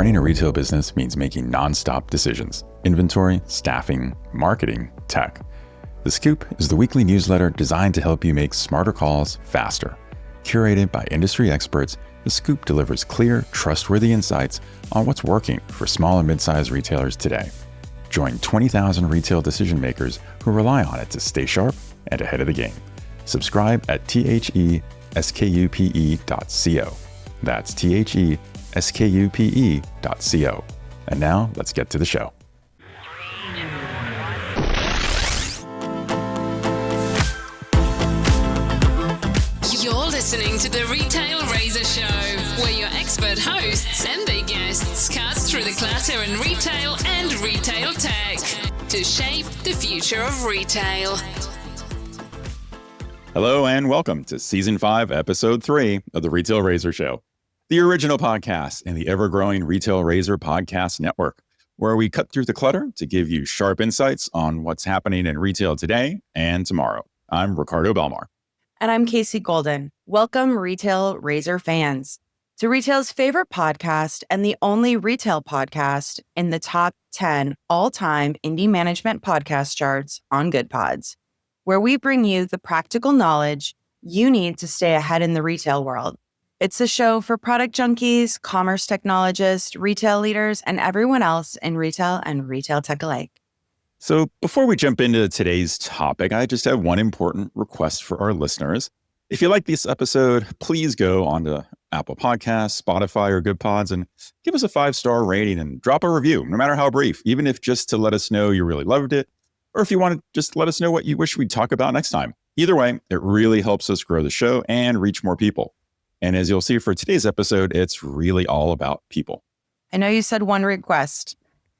Running a retail business means making nonstop decisions: inventory, staffing, marketing, tech. The SKUpe is the weekly newsletter designed to help you make smarter calls faster. Curated by industry experts, the SKUpe delivers clear, trustworthy insights on what's working for small and mid-sized retailers today. Join 20,000 retail decision makers who rely on it to stay sharp and ahead of the game. Subscribe at theskupe.co. That's theskupe.co. And now let's get to the show. You're listening to the Retail Razor Show, where your expert hosts and their guests cut through the clutter in retail and retail tech to shape the future of retail. Hello and welcome to Season 5, Episode 3 of the Retail Razor Show, the original podcast in the ever-growing Retail Razor Podcast Network, where we cut through the clutter to give you sharp insights on what's happening in retail today and tomorrow. I'm Ricardo Belmar. And I'm Casey Golden. Welcome, Retail Razor fans, to retail's favorite podcast and the only retail podcast in the top 10 all-time indie management podcast charts on Good Pods, where we bring you the practical knowledge you need to stay ahead in the retail world. It's a show for product junkies, commerce technologists, retail leaders, and everyone else in retail and retail tech alike. So before we jump into today's topic, I just have one important request for our listeners. If you like this episode, please go onto Apple Podcasts, Spotify, or Good Pods and give us a 5-star rating and drop a review, no matter how brief, even if just to let us know you really loved it, or if you want to just let us know what you wish we'd talk about next time. Either way, it really helps us grow the show and reach more people. And as you'll see for today's episode, it's really all about people. I know you said one request,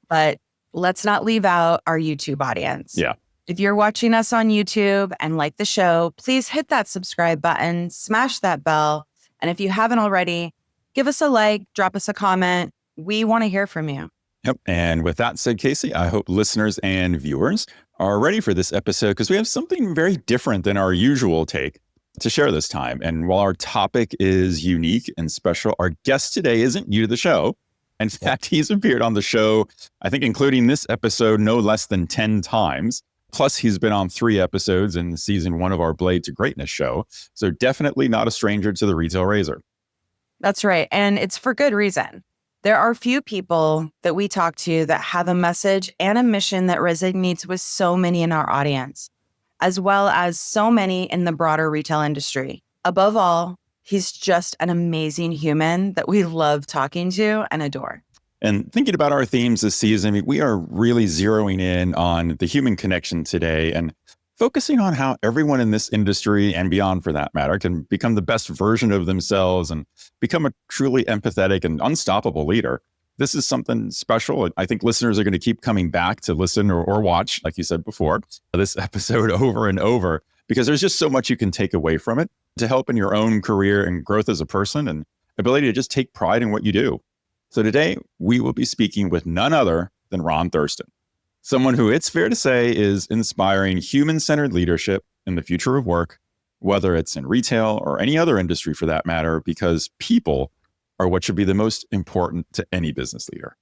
but let's not leave out our YouTube audience. Yeah. If you're watching us on YouTube and like the show, please hit that subscribe button, smash that bell. And if you haven't already, give us a like, drop us a comment. We want to hear from you. Yep. And with that said, Casey, I hope listeners and viewers are ready for this episode because we have something very different than our usual take to share this time. And while our topic is unique and special, our guest today isn't new to the show. In fact, he's appeared on the show, I think, including this episode, no less than 10 times. Plus, he's been on 3 episodes in season 1 of our Blade to Greatness show. So definitely not a stranger to the Retail Razor. That's right. And it's for good reason. There are few people that we talk to that have a message and a mission that resonates with so many in our audience, as well as so many in the broader retail industry. Above all, he's just an amazing human that we love talking to and adore. And thinking about our themes this season, we are really zeroing in on the human connection today and focusing on how everyone in this industry and beyond for that matter can become the best version of themselves and become a truly empathetic and unstoppable leader. This is something special. I think listeners are going to keep coming back to listen or watch, like you said before, this episode over and over, because there's just so much you can take away from it to help in your own career and growth as a person and ability to just take pride in what you do. So today, we will be speaking with none other than Ron Thurston, someone who it's fair to say is inspiring human-centered leadership in the future of work, whether it's in retail or any other industry for that matter, because people are what should be the most important to any business leader.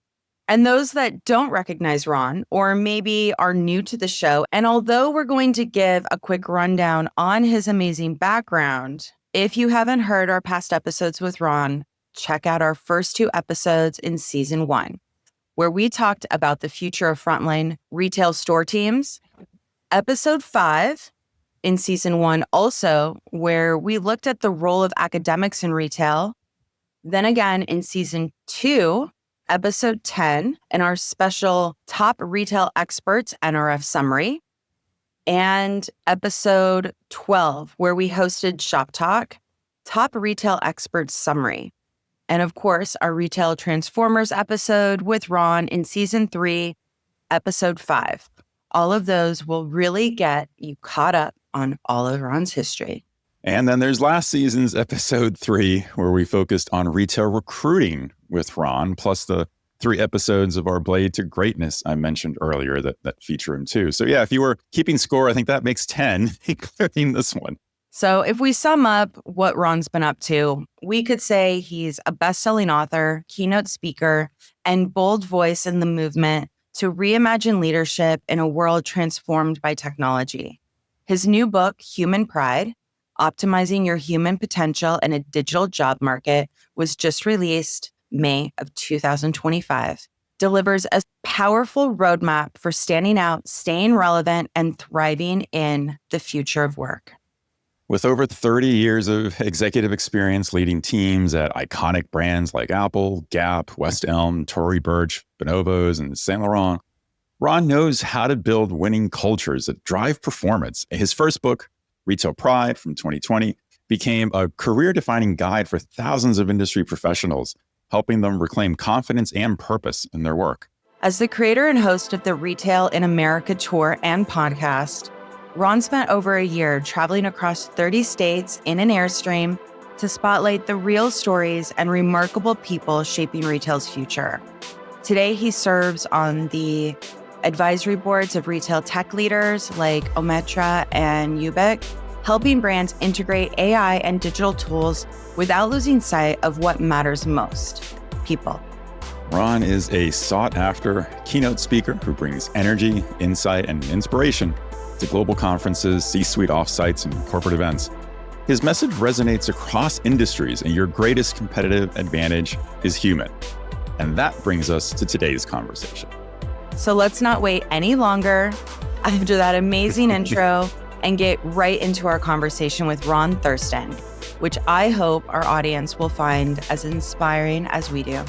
And those that don't recognize Ron or maybe are new to the show, and although we're going to give a quick rundown on his amazing background, if you haven't heard our past episodes with Ron, check out our first 2 episodes in season 1, where we talked about the future of frontline retail store teams. Episode 5 in season 1 also, where we looked at the role of academics in retail. Then again in season 2, episode 10, and our special top retail experts NRF summary. And episode 12, where we hosted Shop Talk, top retail experts summary. And of course, our Retail Transformers episode with Ron in season 3, episode 5. All of those will really get you caught up on all of Ron's history. And then there's last season's episode 3, where we focused on retail recruiting with Ron, plus the 3 episodes of our Blade to Greatness I mentioned earlier that feature him too. So yeah, if you were keeping score, I think that makes 10, including this one. So if we sum up what Ron's been up to, we could say he's a best-selling author, keynote speaker, and bold voice in the movement to reimagine leadership in a world transformed by technology. His new book, Human Pride, Optimizing Your Human Potential in a Digital Job Market, was just released May of 2025. Delivers a powerful roadmap for standing out, staying relevant, and thriving in the future of work. With over 30 years of executive experience leading teams at iconic brands like Apple, Gap, West Elm, Tory Burch, Bonobos, and Saint Laurent, Ron knows how to build winning cultures that drive performance. His first book, Retail Pride from 2020, became a career-defining guide for thousands of industry professionals, helping them reclaim confidence and purpose in their work. As the creator and host of the Retail in America tour and podcast, Ron spent over a year traveling across 30 states in an Airstream to spotlight the real stories and remarkable people shaping retail's future. Today, he serves on the advisory boards of retail tech leaders like Ometra and Ubic, helping brands integrate AI and digital tools without losing sight of what matters most: people. Ron is a sought-after keynote speaker who brings energy, insight, and inspiration to global conferences, C-suite offsites, and corporate events. His message resonates across industries, and your greatest competitive advantage is human. And that brings us to today's conversation. So let's not wait any longer after that amazing intro and get right into our conversation with Ron Thurston, which I hope our audience will find as inspiring as we do.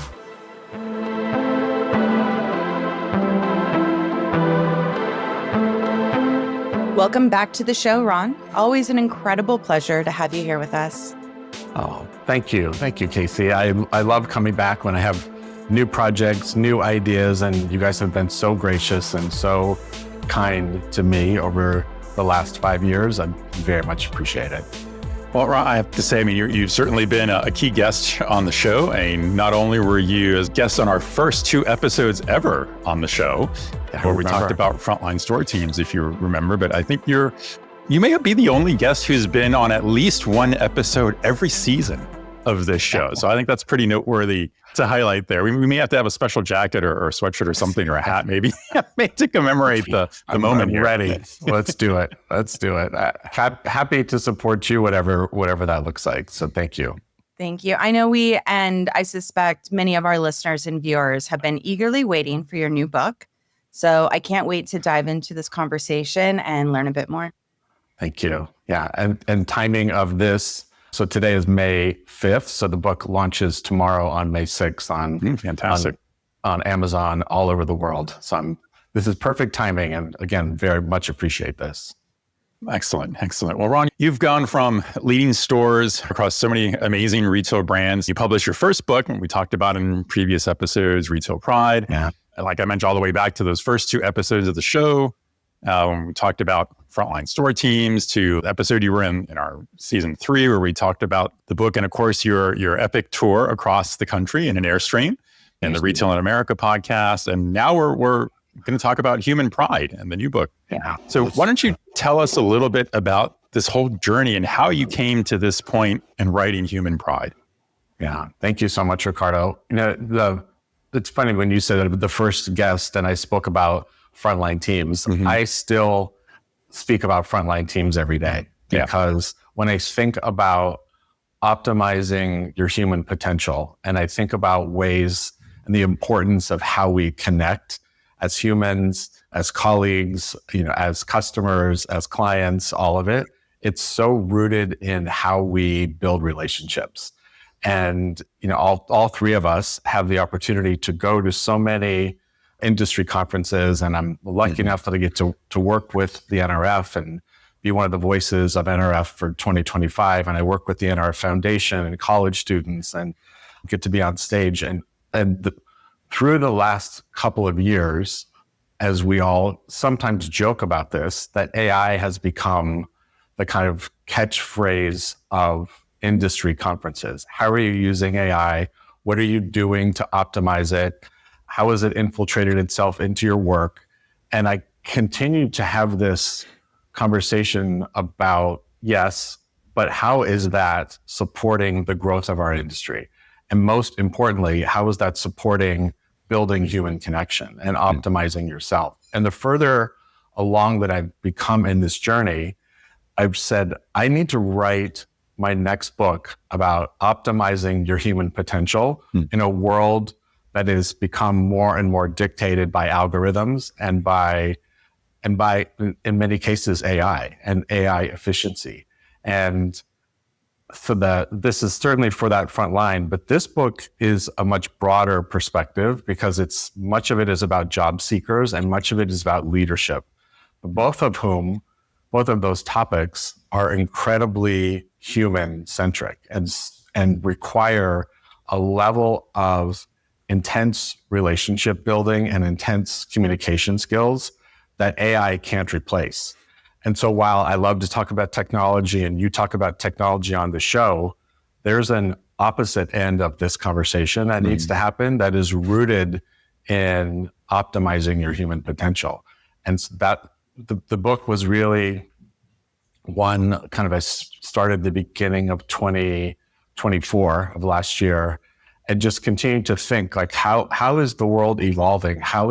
Welcome back to the show, Ron. Always an incredible pleasure to have you here with us. Oh, thank you. Thank you, Casey. I love coming back when I have new projects, new ideas, and you guys have been so gracious and so kind to me over the last 5 years. I very much appreciate it. Well, Ron, I have to say, you've certainly been a key guest on the show. Not only were you as guests on our first 2 episodes ever on the show, where we talked about frontline store teams, if you remember, but I think you may be the only guest who's been on at least 1 episode every season of this show. So I think that's pretty noteworthy to highlight there. We may have to have a special jacket or a sweatshirt or something, or a hat maybe to commemorate the moment. I'm ready. Let's do it. Let's do it. Happy to support you, whatever that looks like. So thank you. Thank you. I know we, and I suspect many of our listeners and viewers have been eagerly waiting for your new book. So I can't wait to dive into this conversation and learn a bit more. Thank you. Yeah. And timing of this. So today is May 5th. So the book launches tomorrow on May 6th on Amazon all over the world. So this is perfect timing. And again, very much appreciate this. Excellent. Well, Ron, you've gone from leading stores across so many amazing retail brands. You published your first book, and we talked about in previous episodes, Retail Pride. Yeah. Like I mentioned, all the way back to those first 2 episodes of the show, when we talked about frontline store teams, to the episode you were in our season 3, where we talked about the book, and of course your epic tour across the country in an Airstream, and the Retail in America podcast. And now we're going to talk about Human Pride and the new book. Yeah. So why don't you tell us a little bit about this whole journey and how you came to this point in writing Human Pride? Yeah. Thank you so much, Ricardo. It's funny when you said the first guest and I spoke about frontline teams. Mm-hmm. I still speak about frontline teams every day because when I think about optimizing your human potential, and I think about ways and the importance of how we connect as humans, as colleagues, as customers, as clients, all of it, it's so rooted in how we build relationships. And, all 3 of us have the opportunity to go to so many industry conferences, and I'm lucky enough that I get to work with the NRF and be one of the voices of NRF for 2025. And I work with the NRF Foundation and college students and get to be on stage. Through the last couple of years, as we all sometimes joke about this, that AI has become the kind of catchphrase of industry conferences. How are you using AI? What are you doing to optimize it? How has it infiltrated itself into your work? And I continue to have this conversation about, yes, but how is that supporting the growth of our industry? And most importantly, how is that supporting building human connection and optimizing yourself? And the further along that I've become in this journey, I've said, I need to write my next book about optimizing your human potential in a world that has become more and more dictated by algorithms and by, in many cases, AI and AI efficiency. And so this is certainly for that front line, but this book is a much broader perspective because much of it is about job seekers and much of it is about leadership, both of those topics are incredibly human-centric and require a level of intense relationship building and intense communication skills that AI can't replace. And so while I love to talk about technology and you talk about technology on the show, there's an opposite end of this conversation that needs to happen that is rooted in optimizing your human potential. And so that the book was really one kind of, I started the beginning of 2024 of last year and just continued to think like, how is the world evolving? How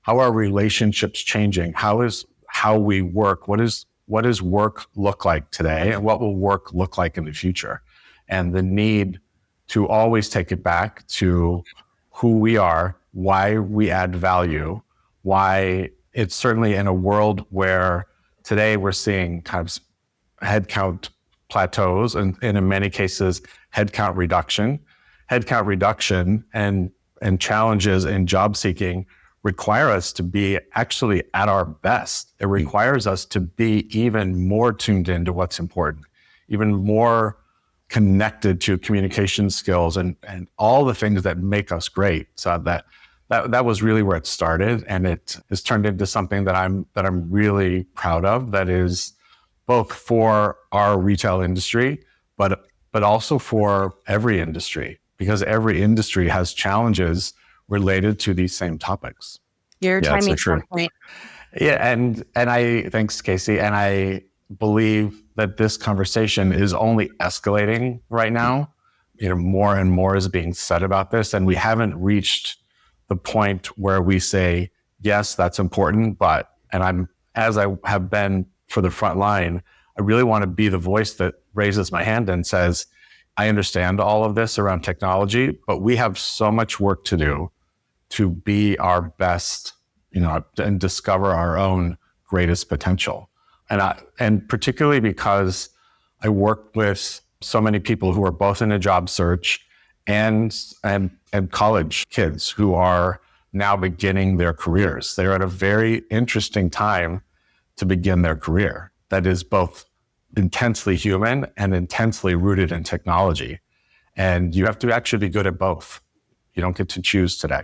are relationships changing? How we work? What does work look like today? And what will work look like in the future? And the need to always take it back to who we are, why we add value, why it's certainly in a world where today we're seeing kind of headcount plateaus and in many cases, headcount reduction. Headcount reduction and challenges in job seeking require us to be actually at our best. It requires us to be even more tuned into what's important, even more connected to communication skills and all the things that make us great. So that was really where it started, and it has turned into something that I'm really proud of. That is both for our retail industry, but also for every industry, because every industry has challenges related to these same topics. Your timing point. Yeah, and I thanks, Casey, and I believe that this conversation is only escalating right now. More and more is being said about this, and we haven't reached the point where we say, yes, that's important, as I have been for the front line, I really want to be the voice that raises my hand and says, I understand all of this around technology, but we have so much work to do to be our best, and discover our own greatest potential. And particularly because I work with so many people who are both in a job search and college kids who are now beginning their careers. They're at a very interesting time to begin their career that is both intensely human and intensely rooted in technology. And you have to actually be good at both. You don't get to choose today.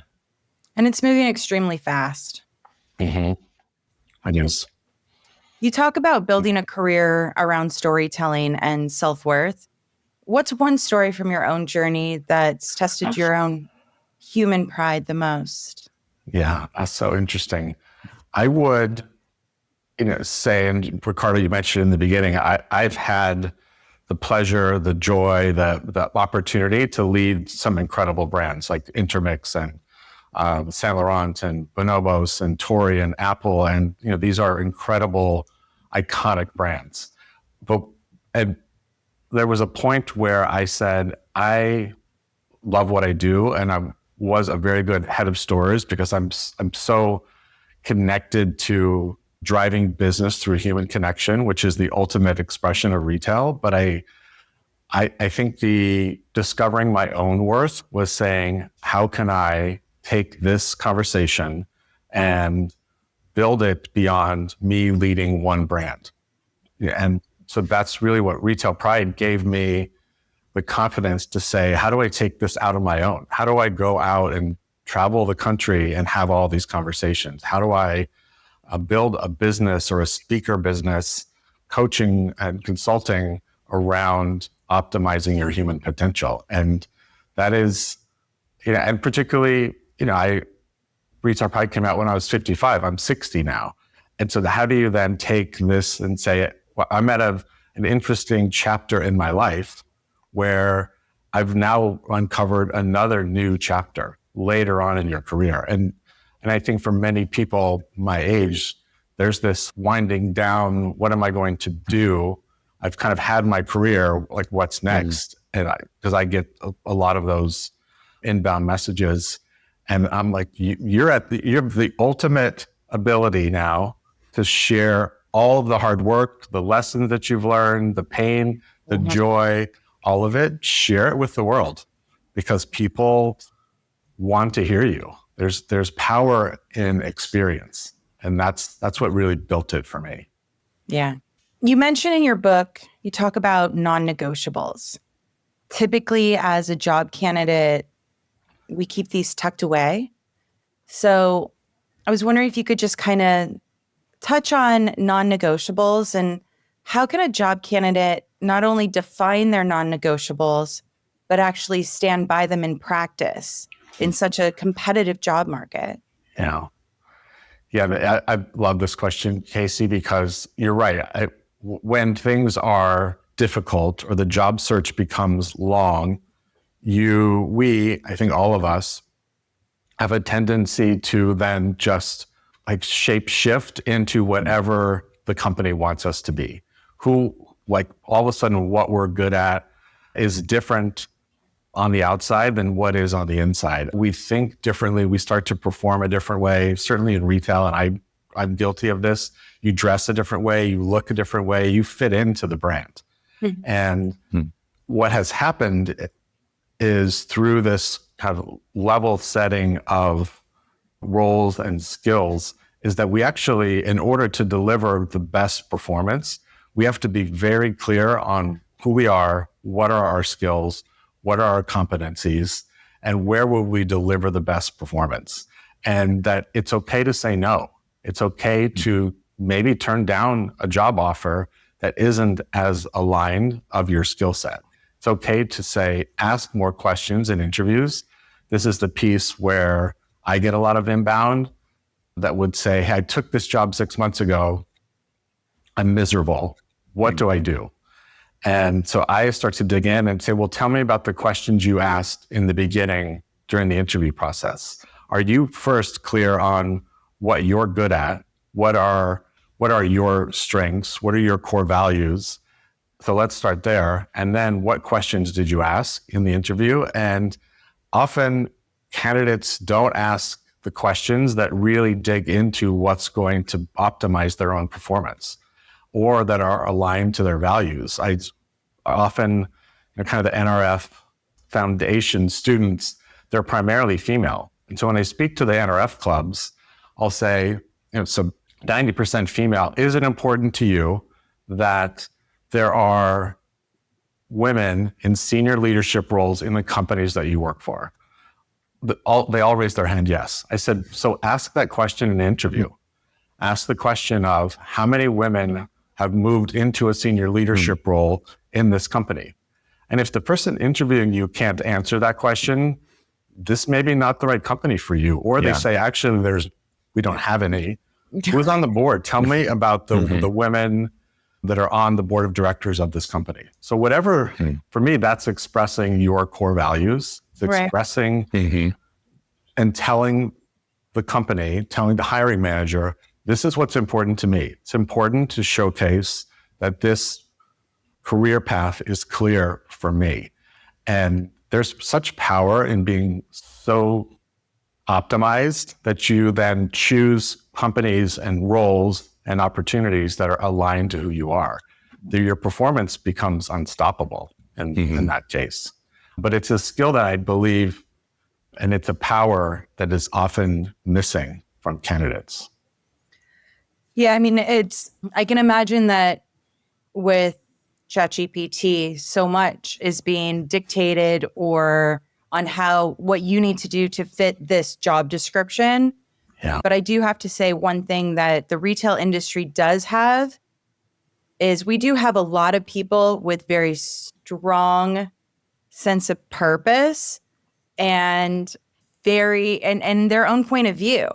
And it's moving extremely fast. I guess. You talk about building a career around storytelling and self-worth. What's one story from your own journey that's tested your own human pride the most? Yeah, that's so interesting. I would, say, and Ricardo, you mentioned in the beginning, I've had the pleasure, the joy, the opportunity to lead some incredible brands like Intermix and Saint Laurent and Bonobos and Tory and Apple. And, these are incredible, iconic brands. And there was a point where I said, I love what I do. And I was a very good head of stores because I'm so connected to driving business through human connection, which is the ultimate expression of retail. But I think the discovering my own worth was saying, how can I take this conversation and build it beyond me leading one brand? And so that's really what Retail Pride gave me the confidence to say, how do I take this out of my own? How do I go out and travel the country and have all these conversations? How do I build a business or a speaker business, coaching and consulting around optimizing your human potential? And that is, and particularly, Retail Pride came out when I was 55. I'm 60 now. And so how do you then take this and say, well, I'm at an an interesting chapter in my life where I've now uncovered another new chapter later on in your career. And I think for many people my age, there's this winding down, what am I going to do? I've kind of had my career, like what's next? And because I get a lot of those inbound messages, and I'm like, you have the ultimate ability now to share all of the hard work, the lessons that you've learned, the pain, the joy, all of it. Share it with the world because people want to hear you. There's power in experience, and that's what really built it for me. Yeah. You mentioned in your book, you talk about non-negotiables. Typically, as a job candidate, we keep these tucked away. So I was wondering if you could just kind of touch on non-negotiables and how can a job candidate not only define their non-negotiables, but actually stand by them in practice in such a competitive job market? Yeah, I love this question, Casey, because you're right. When things are difficult or the job search becomes long, I think all of us have a tendency to then just like shape shift into whatever the company wants us to be. Like all of a sudden what we're good at is different on the outside than what is on the inside. We think differently. We start to perform a different way, certainly in retail. And I'm guilty of this. You dress a different way, you look a different way, you fit into the brand. And what has happened is through this kind of level setting of roles and skills is that we actually, in order to deliver the best performance, we have to be very clear on who we are, what are our skills, what are our competencies, and where will we deliver the best performance. And that it's okay to say no. It's okay to maybe turn down a job offer that isn't as aligned of your skill set. It's okay to say, ask more questions in interviews. This is the piece where I get a lot of inbound that would say, hey, I took this job 6 months ago. I'm miserable. What do I do? And so I start to dig in and say, well, tell me about the questions you asked in the beginning during the interview process. Are you first clear on what you're good at? What are your strengths? What are your core values? So let's start there. And then what questions did you ask in the interview? And often candidates don't ask the questions that really dig into what's going to optimize their own performance or that are aligned to their values. I often, kind of the NRF Foundation students, they're primarily female. And so when I speak to the NRF clubs, I'll say, so 90% female, is it important to you that there are women in senior leadership roles in the companies that you work for? They all raised their hand, yes. I said, so ask that question in an interview. Ask the question of how many women have moved into a senior leadership role in this company. And if the person interviewing you can't answer that question, this may be not the right company for you. Or they say, actually, we don't have any. Who's on the board? Tell me about the women that are on the board of directors of this company. So whatever, for me, that's expressing your core values. It's expressing and telling the company, telling the hiring manager, this is what's important to me. It's important to showcase that this career path is clear for me. And there's such power in being so optimized that you then choose companies and roles and opportunities that are aligned to who you are. Your performance becomes unstoppable in that case. But it's a skill that I believe, and it's a power that is often missing from candidates. Yeah, I mean, I can imagine that with ChatGPT, so much is being dictated or on what you need to do to fit this job description. Yeah. But I do have to say one thing that the retail industry does have is we do have a lot of people with very strong sense of purpose and and their own point of view,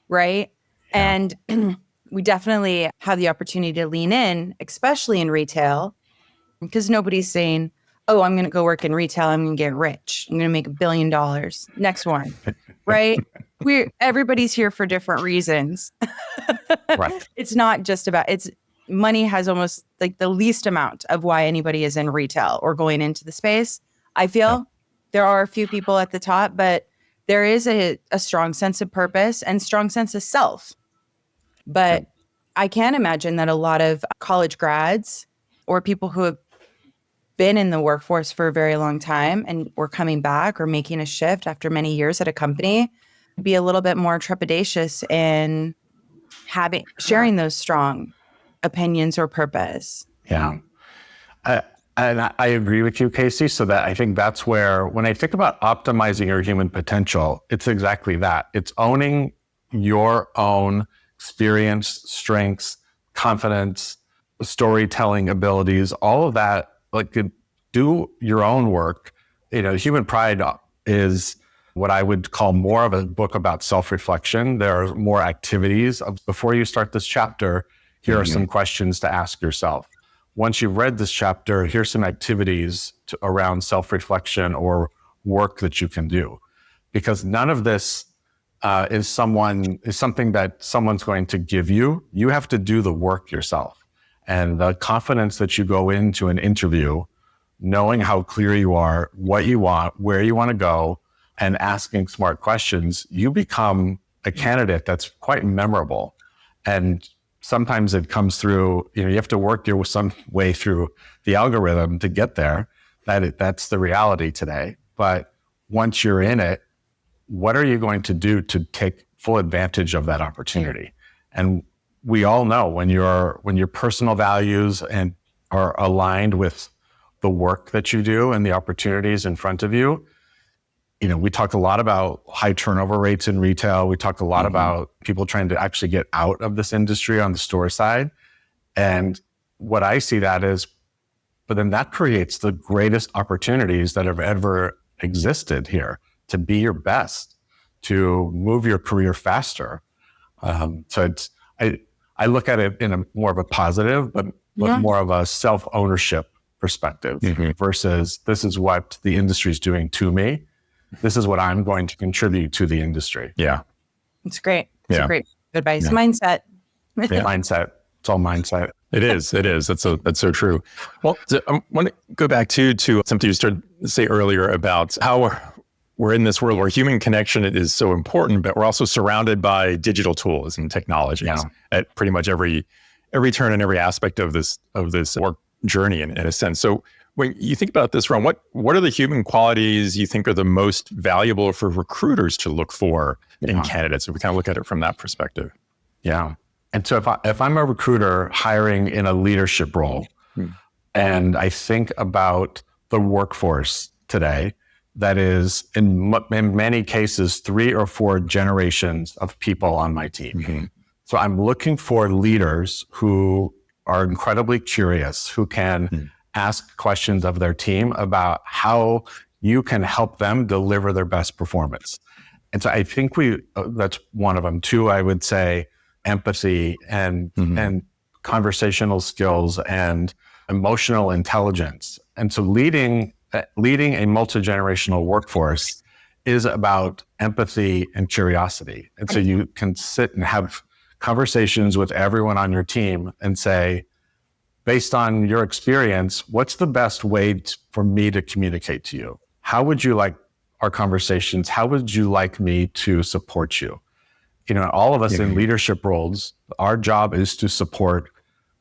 right? Yeah. And we definitely have the opportunity to lean in, especially in retail, Because nobody's saying, oh, I'm going to go work in retail. I'm going to get rich. I'm going to make $1 billion. Next one, right? Everybody's here for different reasons. Right. It's not just about, money has almost like the least amount of why anybody is in retail or going into the space. I feel there are a few people at the top, but there is a strong sense of purpose and strong sense of self. But I can imagine that a lot of college grads or people who have been in the workforce for a very long time and were coming back or making a shift after many years at a company be a little bit more trepidatious in sharing those strong opinions or purpose. Yeah. And I agree with you, Casey. So that I think that's where, when I think about optimizing your human potential, it's exactly that. It's owning your own experience, strengths, confidence, storytelling abilities, all of that. Like, do your own work. Human Pride is what I would call more of a book about self-reflection. There are more activities. Before you start this chapter, here are some questions to ask yourself. Once you've read this chapter, here's some activities around self-reflection or work that you can do. Because none of this is something that someone's going to give you. You have to do the work yourself. And the confidence that you go into an interview, knowing how clear you are, what you want, where you want to go, and asking smart questions, you become a candidate that's quite memorable. And sometimes it comes through, you have to work some way through the algorithm to get there. That's the reality today. But once you're in it, what are you going to do to take full advantage of that opportunity? And we all know when your personal values and are aligned with the work that you do and the opportunities in front of you. We talk a lot about high turnover rates in retail. We talk a lot about people trying to actually get out of this industry on the store side. And what I see that is, but then that creates the greatest opportunities that have ever existed here to be your best, to move your career faster. So I look at it in a more of a positive, but more of a self-ownership perspective versus this is what the industry is doing to me. This is what I'm going to contribute to the industry. Yeah. It's great. It's a great advice. Yeah. Mindset. Mindset. It's all mindset. It is. That's so true. Well, I want to go back to something you started to say earlier about how we're in this world where human connection is so important, but we're also surrounded by digital tools and technologies at pretty much every turn and every aspect of this work journey in a sense. So when you think about this, Ron, what are the human qualities you think are the most valuable for recruiters to look for in candidates? If we kind of look at it from that perspective. Yeah. And so if I'm a recruiter hiring in a leadership role, and I think about the workforce today, that is in many cases 3 or 4 generations of people on my team. So I'm looking for leaders who are incredibly curious, who can ask questions of their team about how you can help them deliver their best performance. And so I think that's one of them. 2, I would say empathy and conversational skills and emotional intelligence. And so leading a multi-generational workforce is about empathy and curiosity. And so you can sit and have conversations with everyone on your team and say, based on your experience, what's the best way for me to communicate to you? How would you like our conversations? How would you like me to support you? All of us in leadership roles, our job is to support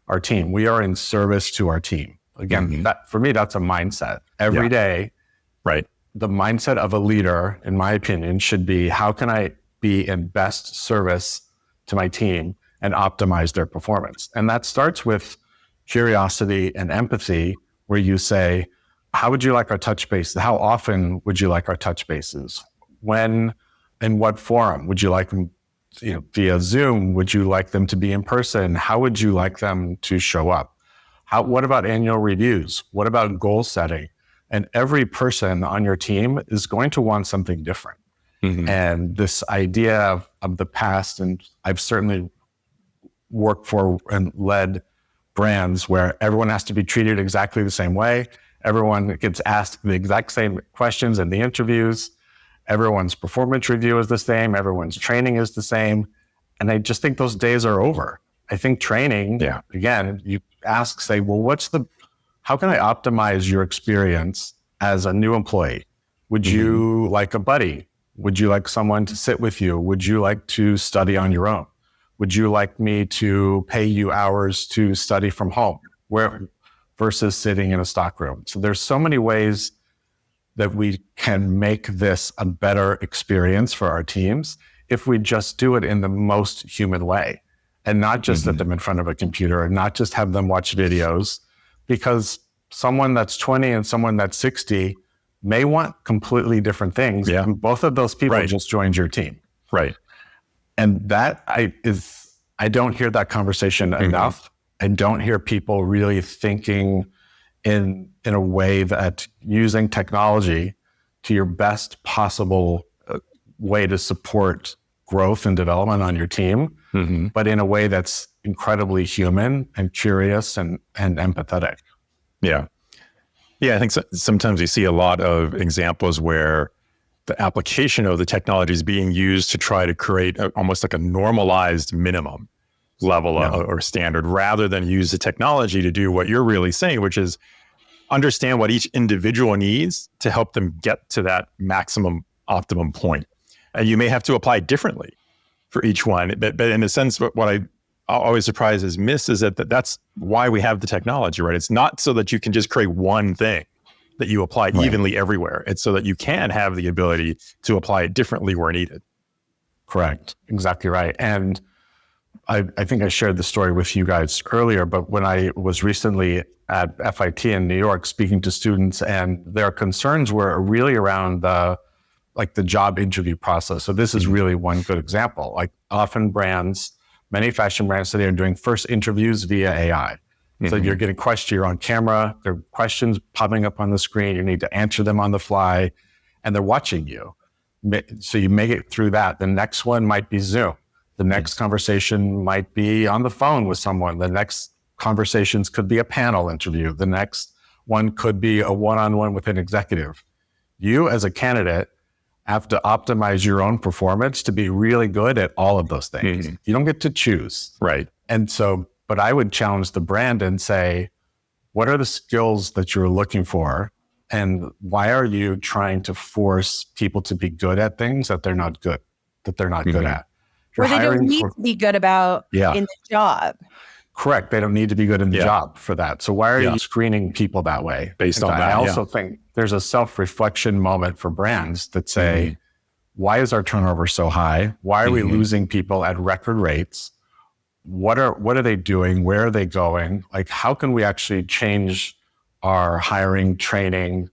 our team. We are in service to our team. Again, that for me, that's a mindset. Every day, right? The mindset of a leader, in my opinion, should be, how can I be in best service to my team and optimize their performance? And that starts with curiosity and empathy, where you say, how would you like our touch base? How often would you like our touch bases? When, in what forum? Would you like them, via Zoom? Would you like them to be in person? How would you like them to show up? What about annual reviews? What about goal setting? And every person on your team is going to want something different. And this idea of the past, and I've certainly worked for and led brands where everyone has to be treated exactly the same way. Everyone gets asked the exact same questions in the interviews. Everyone's performance review is the same. Everyone's training is the same. And I just think those days are over. I think training, again, you say, well, how can I optimize your experience as a new employee? Would you like a buddy? Would you like someone to sit with you? Would you like to study on your own? Would you like me to pay you hours to study from home versus sitting in a stock room? So there's so many ways that we can make this a better experience for our teams if we just do it in the most human way and not just set them in front of a computer and not just have them watch videos, because someone that's 20 and someone that's 60 may want completely different things. Yeah. And both of those people just joined your team. Right. And I don't hear that conversation enough. I don't hear people really thinking in a way that using technology to your best possible way to support growth and development on your team, but in a way that's incredibly human and curious and empathetic. Yeah. Yeah, I think sometimes you see a lot of examples where the application of the technology is being used to try to create almost like a normalized minimum level or standard, rather than use the technology to do what you're really saying, which is understand what each individual needs to help them get to that maximum optimum point. And you may have to apply differently for each one. But in a sense, what I always surprised is miss is that's why we have the technology, right? It's not so that you can just create one thing that you apply evenly everywhere. It's so that you can have the ability to apply it differently where needed. Correct. Exactly right. And I think I shared the story with you guys earlier, but when I was recently at FIT in New York speaking to students, and their concerns were really around the job interview process. So this is really one good example. Like often many fashion brands today are doing first interviews via AI. So you're getting questions, you're on camera, there are questions popping up on the screen, you need to answer them on the fly, and they're watching you. So you make it through that. The next one might be Zoom. The next conversation might be on the phone with someone. The next conversations could be a panel interview. The next one could be a one-on-one with an executive. You as a candidate have to optimize your own performance to be really good at all of those things. You don't get to choose. Right. And so, but I would challenge the brand and say, what are the skills that you're looking for? And why are you trying to force people to be good at things that they're not good at? Or they don't need to be good about in the job. Correct. They don't need to be good in the job for that. So why are you screening people that way? Based on that, I also think there's a self-reflection moment for brands that say, why is our turnover so high? Why are we losing people at record rates? What are they doing? Where are they going? Like, how can we actually change our hiring, training,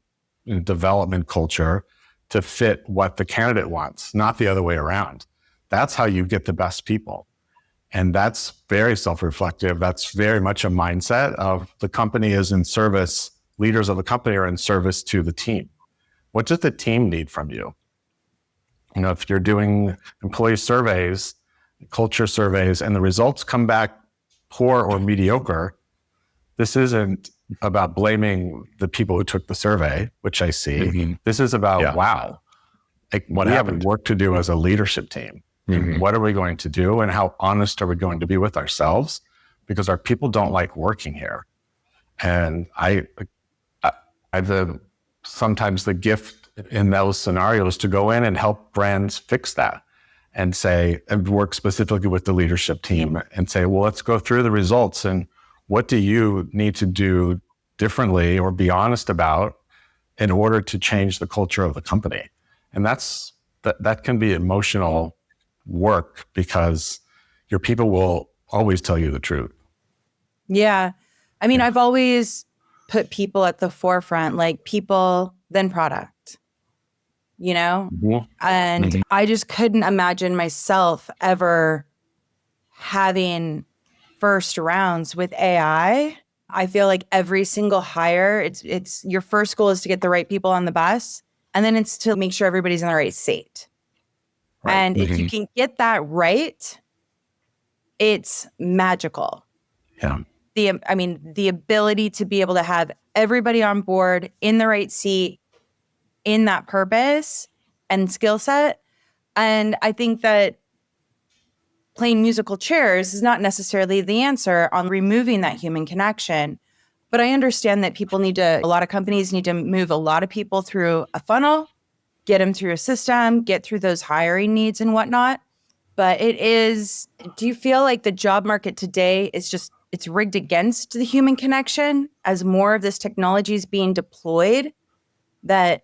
and development culture to fit what the candidate wants, not the other way around? That's how you get the best people. And that's very self-reflective. That's very much a mindset of the company is in service. Leaders of the company are in service to the team. What does the team need from you? You know, if you're doing employee surveys, culture surveys, and the results come back poor or mediocre, this isn't about blaming the people who took the survey, which I see. This is about, wow, like we have work to do as a leadership team. What are we going to do, and how honest are we going to be with ourselves? Because our people don't like working here. And I have sometimes the gift in those scenarios to go in and help brands fix that and work specifically with the leadership team and say, well, let's go through the results and what do you need to do differently or be honest about in order to change the culture of the company. And that can be emotional work because your people will always tell you the truth. Yeah. I mean, I've always put people at the forefront, like people, then product, you know? And I just couldn't imagine myself ever having first rounds with AI. I feel like every single hire, it's your first goal is to get the right people on the bus, and then it's to make sure everybody's in the right seat. Right. And if you can get that right, it's magical. Yeah. the ability to be able to have everybody on board in the right seat, in that purpose and skill set. And I think that playing musical chairs is not necessarily the answer on removing that human connection. But I understand that a lot of companies need to move a lot of people through a funnel, get them through a system, get through those hiring needs and whatnot. But do you feel like the job market today is it's rigged against the human connection as more of this technology is being deployed? That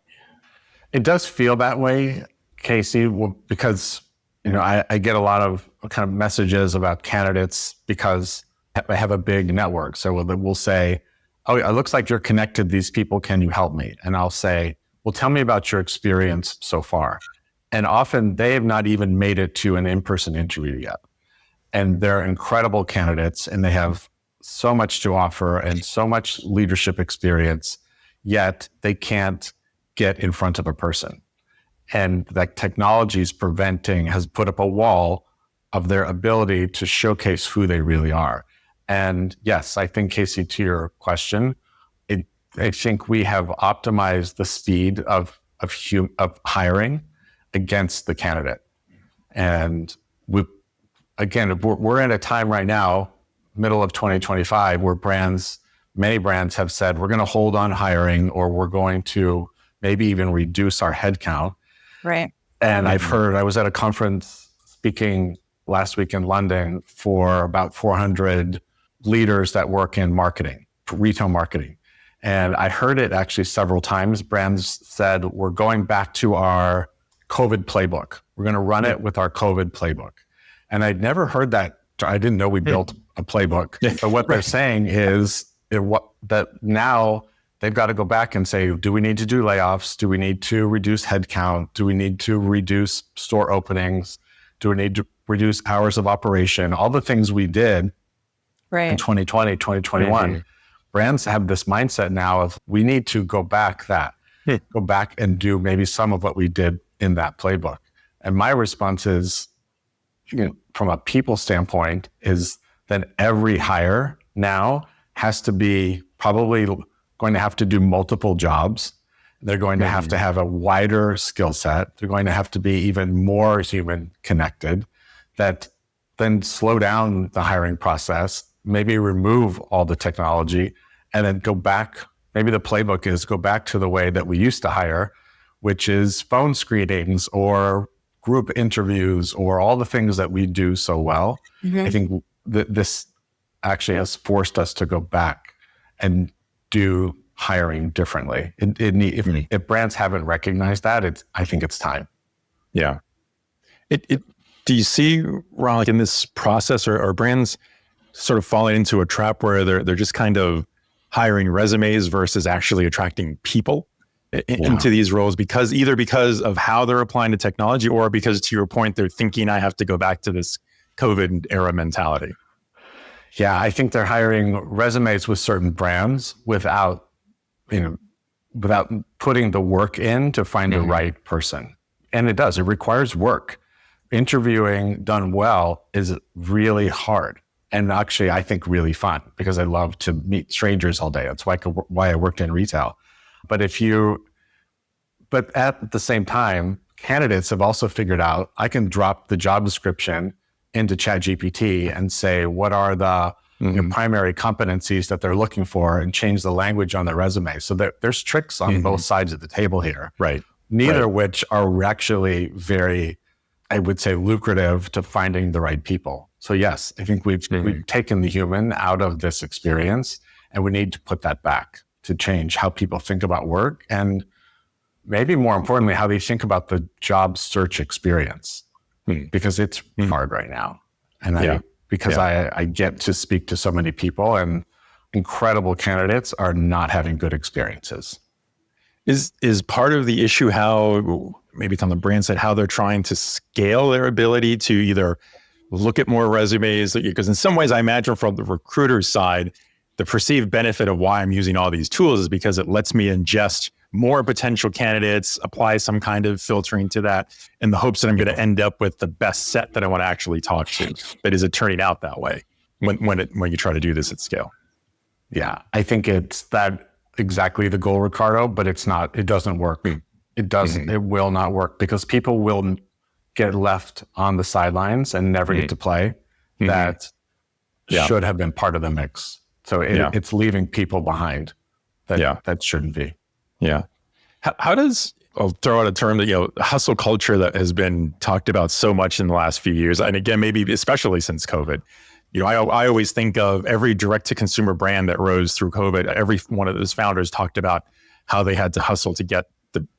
it does feel that way, Casey, because I get a lot of kind of messages about candidates because I have a big network. So we'll say, "Oh, it looks like you're connected to these people. Can you help me?" And I'll say, "Well, tell me about your experience so far." And often they have not even made it to an in-person interview yet. And they're incredible candidates and they have so much to offer and so much leadership experience, yet they can't get in front of a person. And that technology has put up a wall of their ability to showcase who they really are. And yes, I think, Casey, to your question, I think we have optimized the speed of hiring against the candidate. And we're in a time right now, middle of 2025, where many brands have said, we're going to hold on hiring, or we're going to maybe even reduce our headcount. right. And I was at a conference speaking last week in London for about 400 leaders that work in marketing, retail marketing. And I heard it actually several times. Brands said, we're going back to our COVID playbook. We're going to run it with our COVID playbook. And I'd never heard that. I didn't know we built a playbook. But what they're saying is that now they've got to go back and say, do we need to do layoffs? Do we need to reduce headcount? Do we need to reduce store openings? Do we need to reduce hours of operation? All the things we did in 2020, 2021. Mm-hmm. Brands have this mindset now of we need to go back and do maybe some of what we did in that playbook. And my response is, from a people standpoint, is that every hire now has to be probably going to have to do multiple jobs. They're going to have to have a wider skill set. They're going to have to be even more human connected, that then slow down the hiring process, maybe remove all the technology, and then go back. Maybe the playbook is go back to the way that we used to hire, which is phone screenings or group interviews or all the things that we do so well. Mm-hmm. I think this actually has forced us to go back and do hiring differently. If brands haven't recognized that, I think it's time. Yeah. Do you see, Ron, like in this process, are brands sort of falling into a trap where they're just kind of hiring resumes versus actually attracting people into these roles because of how they're applying to technology, or because, to your point, they're thinking I have to go back to this COVID era mentality? Yeah, I think they're hiring resumes with certain brands without putting the work in to find the right person. And it requires work. Interviewing done well is really hard. And actually, I think really fun, because I love to meet strangers all day. That's why I worked in retail. But at the same time, candidates have also figured out I can drop the job description into ChatGPT and say, what are the primary competencies that they're looking for, and change the language on the resume. So there's tricks on both sides of the table here. Right. Neither of which are actually very, I would say, lucrative to finding the right people. So yes, I think we've taken the human out of this experience, and we need to put that back to change how people think about work, and maybe more importantly, how they think about the job search experience, because it's hard right now. And I get to speak to so many people, and incredible candidates are not having good experiences. Is part of the issue how, maybe it's on the brand side, how they're trying to scale their ability to either look at more resumes? Because in some ways, I imagine from the recruiter's side, the perceived benefit of why I'm using all these tools is because it lets me ingest more potential candidates, apply some kind of filtering to that, in the hopes that I'm going to end up with the best set that I want to actually talk to. But is it turning out that way when you try to do this at scale? Yeah, I think it's that exactly the goal, Ricardo, but it's not, it doesn't work. It doesn't, it will not work because people will get left on the sidelines and never get to play that should have been part of the mix. So it's leaving people behind that shouldn't be. Yeah. How does, I'll throw out a term that, hustle culture that has been talked about so much in the last few years. And again, maybe especially since COVID. I always think of every direct-to-consumer brand that rose through COVID. Every one of those founders talked about how they had to hustle to get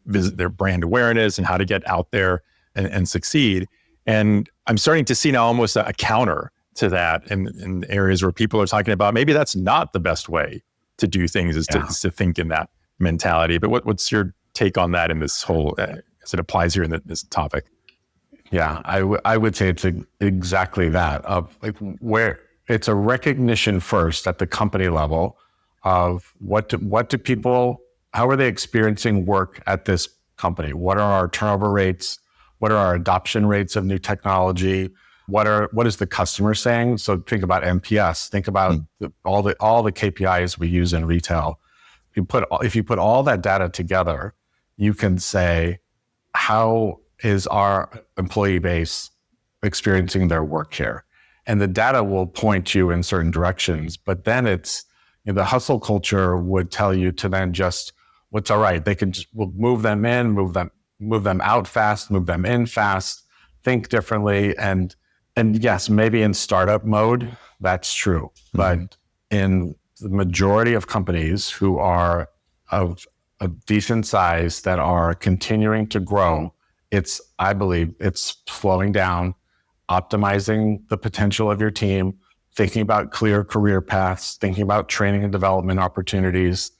their brand awareness and how to get out there and succeed. And I'm starting to see now almost a counter to that in areas where people are talking about maybe that's not the best way to do things, is to think in that mentality. But what's your take on that in this whole, as it applies here in this topic? Yeah, I would say it's exactly that, of like where it's a recognition first at the company level of what do people, how are they experiencing work at this company? What are our turnover rates? What are our adoption rates of new technology? What is the customer saying? So think about NPS. Think about all the KPIs we use in retail. If you put all that data together, you can say, how is our employee base experiencing their work here? And the data will point you in certain directions, but then it's, the hustle culture would tell you to then just, what's all right. We'll move them in, move them out fast, move them in fast, think differently. And yes, maybe in startup mode, that's true. But in the majority of companies who are of a decent size that are continuing to grow, I believe it's slowing down, optimizing the potential of your team, thinking about clear career paths, thinking about training and development opportunities,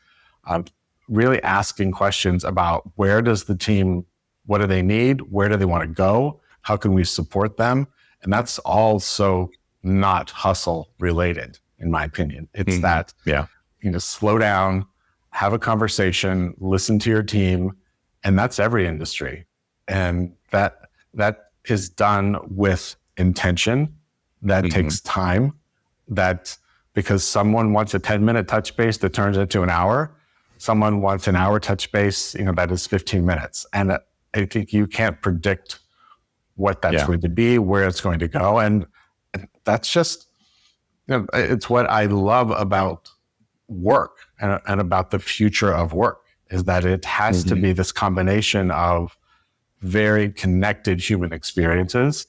really asking questions about where does the team, what do they need? Where do they want to go? How can we support them? And that's also not hustle related, in my opinion. It's that, slow down, have a conversation, listen to your team. And that's every industry. And that is done with intention. That takes time. That because someone wants a 10-minute touch base that turns into an hour, someone wants an hour touch base, that is 15 minutes. And I think you can't predict what that's going to be, where it's going to go. And that's just, it's what I love about work and about the future of work, is that it has to be this combination of very connected human experiences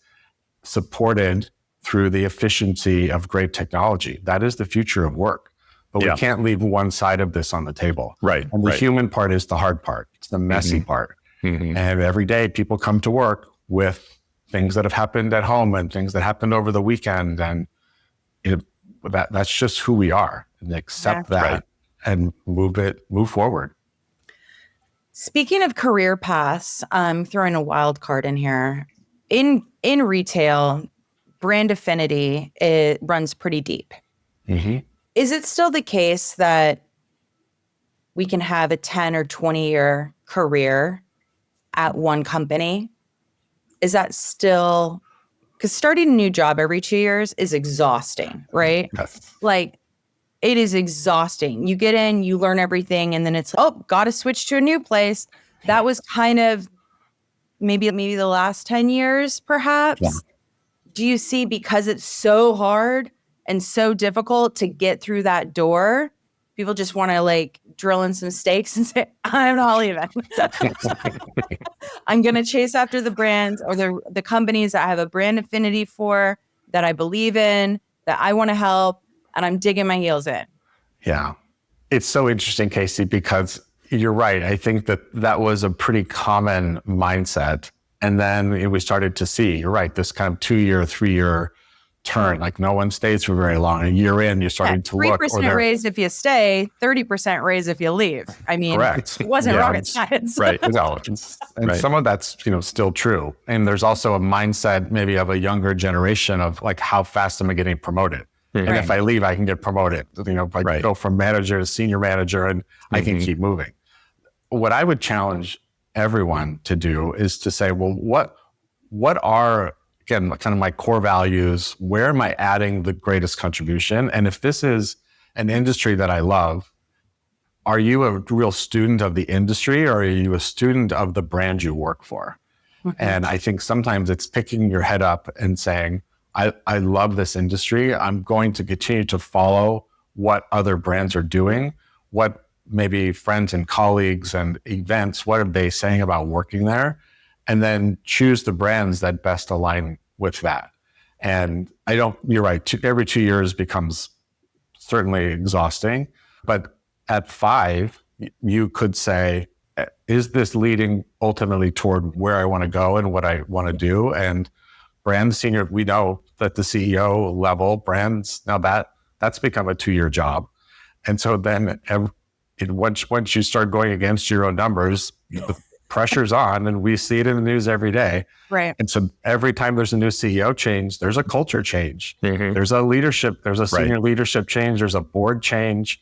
supported through the efficiency of great technology. That is the future of work. But we can't leave one side of this on the table. Right. And the human part is the hard part. It's the messy part. And every day people come to work with things that have happened at home and things that happened over the weekend. And that's just who we are. And accept that and move forward. Speaking of career paths, I'm throwing a wild card in here. In retail, brand affinity, it runs pretty deep. Is it still the case that we can have a 10 or 20-year career at one company? Is that still, because starting a new job every 2 years is exhausting, right? Yes. Like, it is exhausting. You get in, you learn everything, and then it's, got to switch to a new place. That was kind of maybe the last 10 years, perhaps. Yeah. Do you see, because it's so hard and so difficult to get through that door, people just want to drill in some stakes and say, I'm not leaving. I'm going to chase after the brands or the companies that I have a brand affinity for, that I believe in, that I want to help, and I'm digging my heels in. Yeah. It's so interesting, Casey, because you're right. I think that was a pretty common mindset. And then we started to see, you're right, this kind of 2-year, 3-year turn. Like, no one stays for very long. A year in, you're starting to look. 3% raise if you stay, 30% raise if you leave. I mean, correct. It wasn't rocket science. Right. No, and some of that's still true. And there's also a mindset maybe of a younger generation of how fast am I getting promoted? And if I leave, I can get promoted. If I go from manager to senior manager, and I can keep moving. What I would challenge everyone to do is to say, well, what are, again, kind of my core values? Where am I adding the greatest contribution? And if this is an industry that I love, are you a real student of the industry, or are you a student of the brand you work for? And I think sometimes it's picking your head up and saying, I love this industry. I'm going to continue to follow what other brands are doing, what maybe friends and colleagues and events, what are they saying about working there? And then choose the brands that best align with that. And you're right, every 2 years becomes certainly exhausting. But at 5, you could say, is this leading ultimately toward where I want to go and what I want to do? And brand senior, we know that the CEO level brands, now that's become a 2-year job. And so then once you start going against your own numbers, the pressure's on, and we see it in the news every day. Right. And so every time there's a new CEO change, there's a culture change. There's a senior leadership change. There's a board change.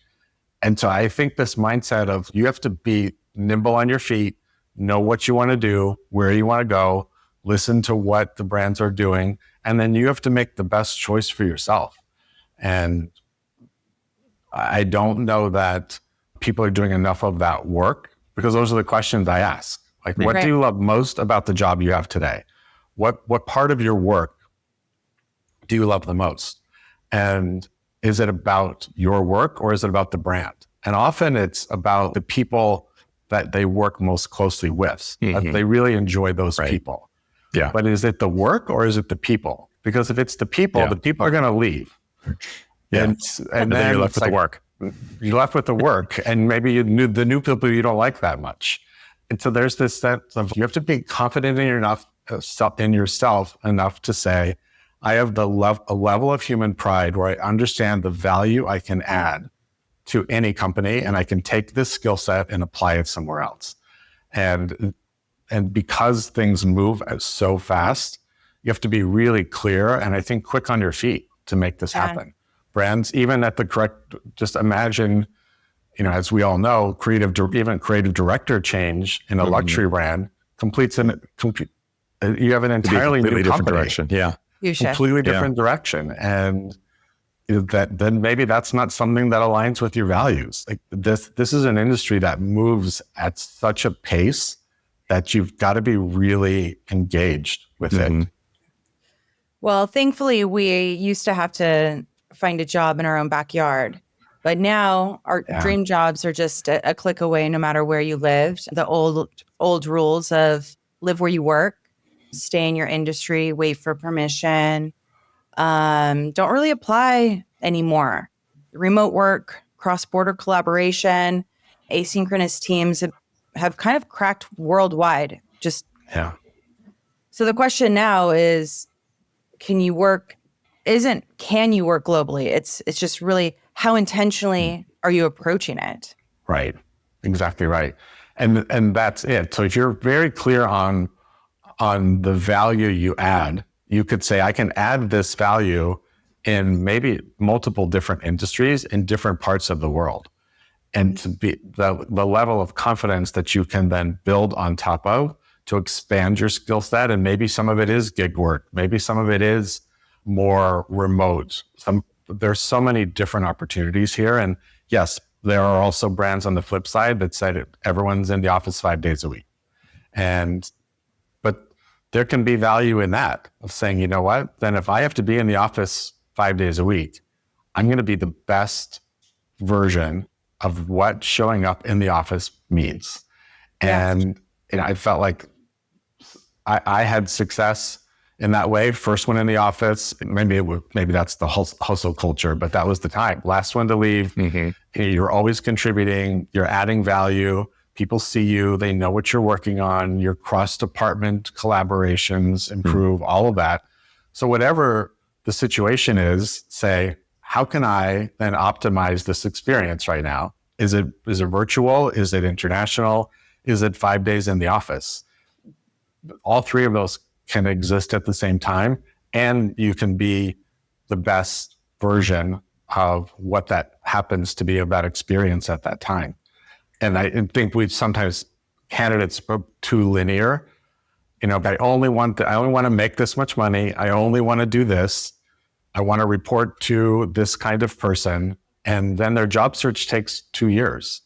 And so I think this mindset of you have to be nimble on your feet, know what you want to do, where you want to go, listen to what the brands are doing, and then you have to make the best choice for yourself. And I don't know that people are doing enough of that work, because those are the questions I ask. Like, what do you love most about the job you have today? What part of your work do you love the most? And is it about your work, or is it about the brand? And often it's about the people that they work most closely with. They really enjoy those people. Yeah. But is it the work, or is it the people? Because if it's the people are going to leave. Yeah. And then you're left with the work. You're left with the work, and maybe the new people you don't like that much. And so there's this sense of you have to be confident in yourself enough to say, I have a level of human pride where I understand the value I can add to any company, and I can take this skill set and apply it somewhere else. And because things move so fast, you have to be really clear and I think quick on your feet to make this happen. Brands, even at the correct, just imagine, as we all know, creative director change in a luxury brand you have an entirely new different company. direction. Yeah. Completely different direction. And then maybe that's not something that aligns with your values. Like this is an industry that moves at such a pace that you've got to be really engaged with it. Well, thankfully, we used to have to find a job in our own backyard. But now our dream jobs are just a click away, no matter where you lived. The old rules of live where you work, stay in your industry, wait for permission, don't really apply anymore. Remote work, cross-border collaboration, asynchronous teams have kind of cracked worldwide. So the question now is, can you work globally? It's just really how intentionally are you approaching it? Right. Exactly right. And that's it. So if you're very clear on the value you add, you could say, I can add this value in maybe multiple different industries in different parts of the world. And to be the level of confidence that you can then build on top of to expand your skill set. And maybe some of it is gig work. Maybe some of it is more remote. There's so many different opportunities here. And yes, there are also brands on the flip side that say everyone's in the office 5 days a week. But there can be value in that, of saying, you know what, then if I have to be in the office 5 days a week, I'm going to be the best version of what showing up in the office means. And I felt like I had success in that way. First one in the office, maybe that's the hustle culture, but that was the time. Last one to leave. You're always contributing. You're adding value. People see you. They know what you're working on. Your cross-department collaborations improve, all of that. So whatever the situation is, say, how can I then optimize this experience right now? Is it virtual? Is it international? Is it 5 days in the office? All three of those can exist at the same time, and you can be the best version of what that happens to be of that experience at that time. And I think candidates are too linear. I only want to make this much money. I only want to do this. I want to report to this kind of person. And then their job search takes 2 years.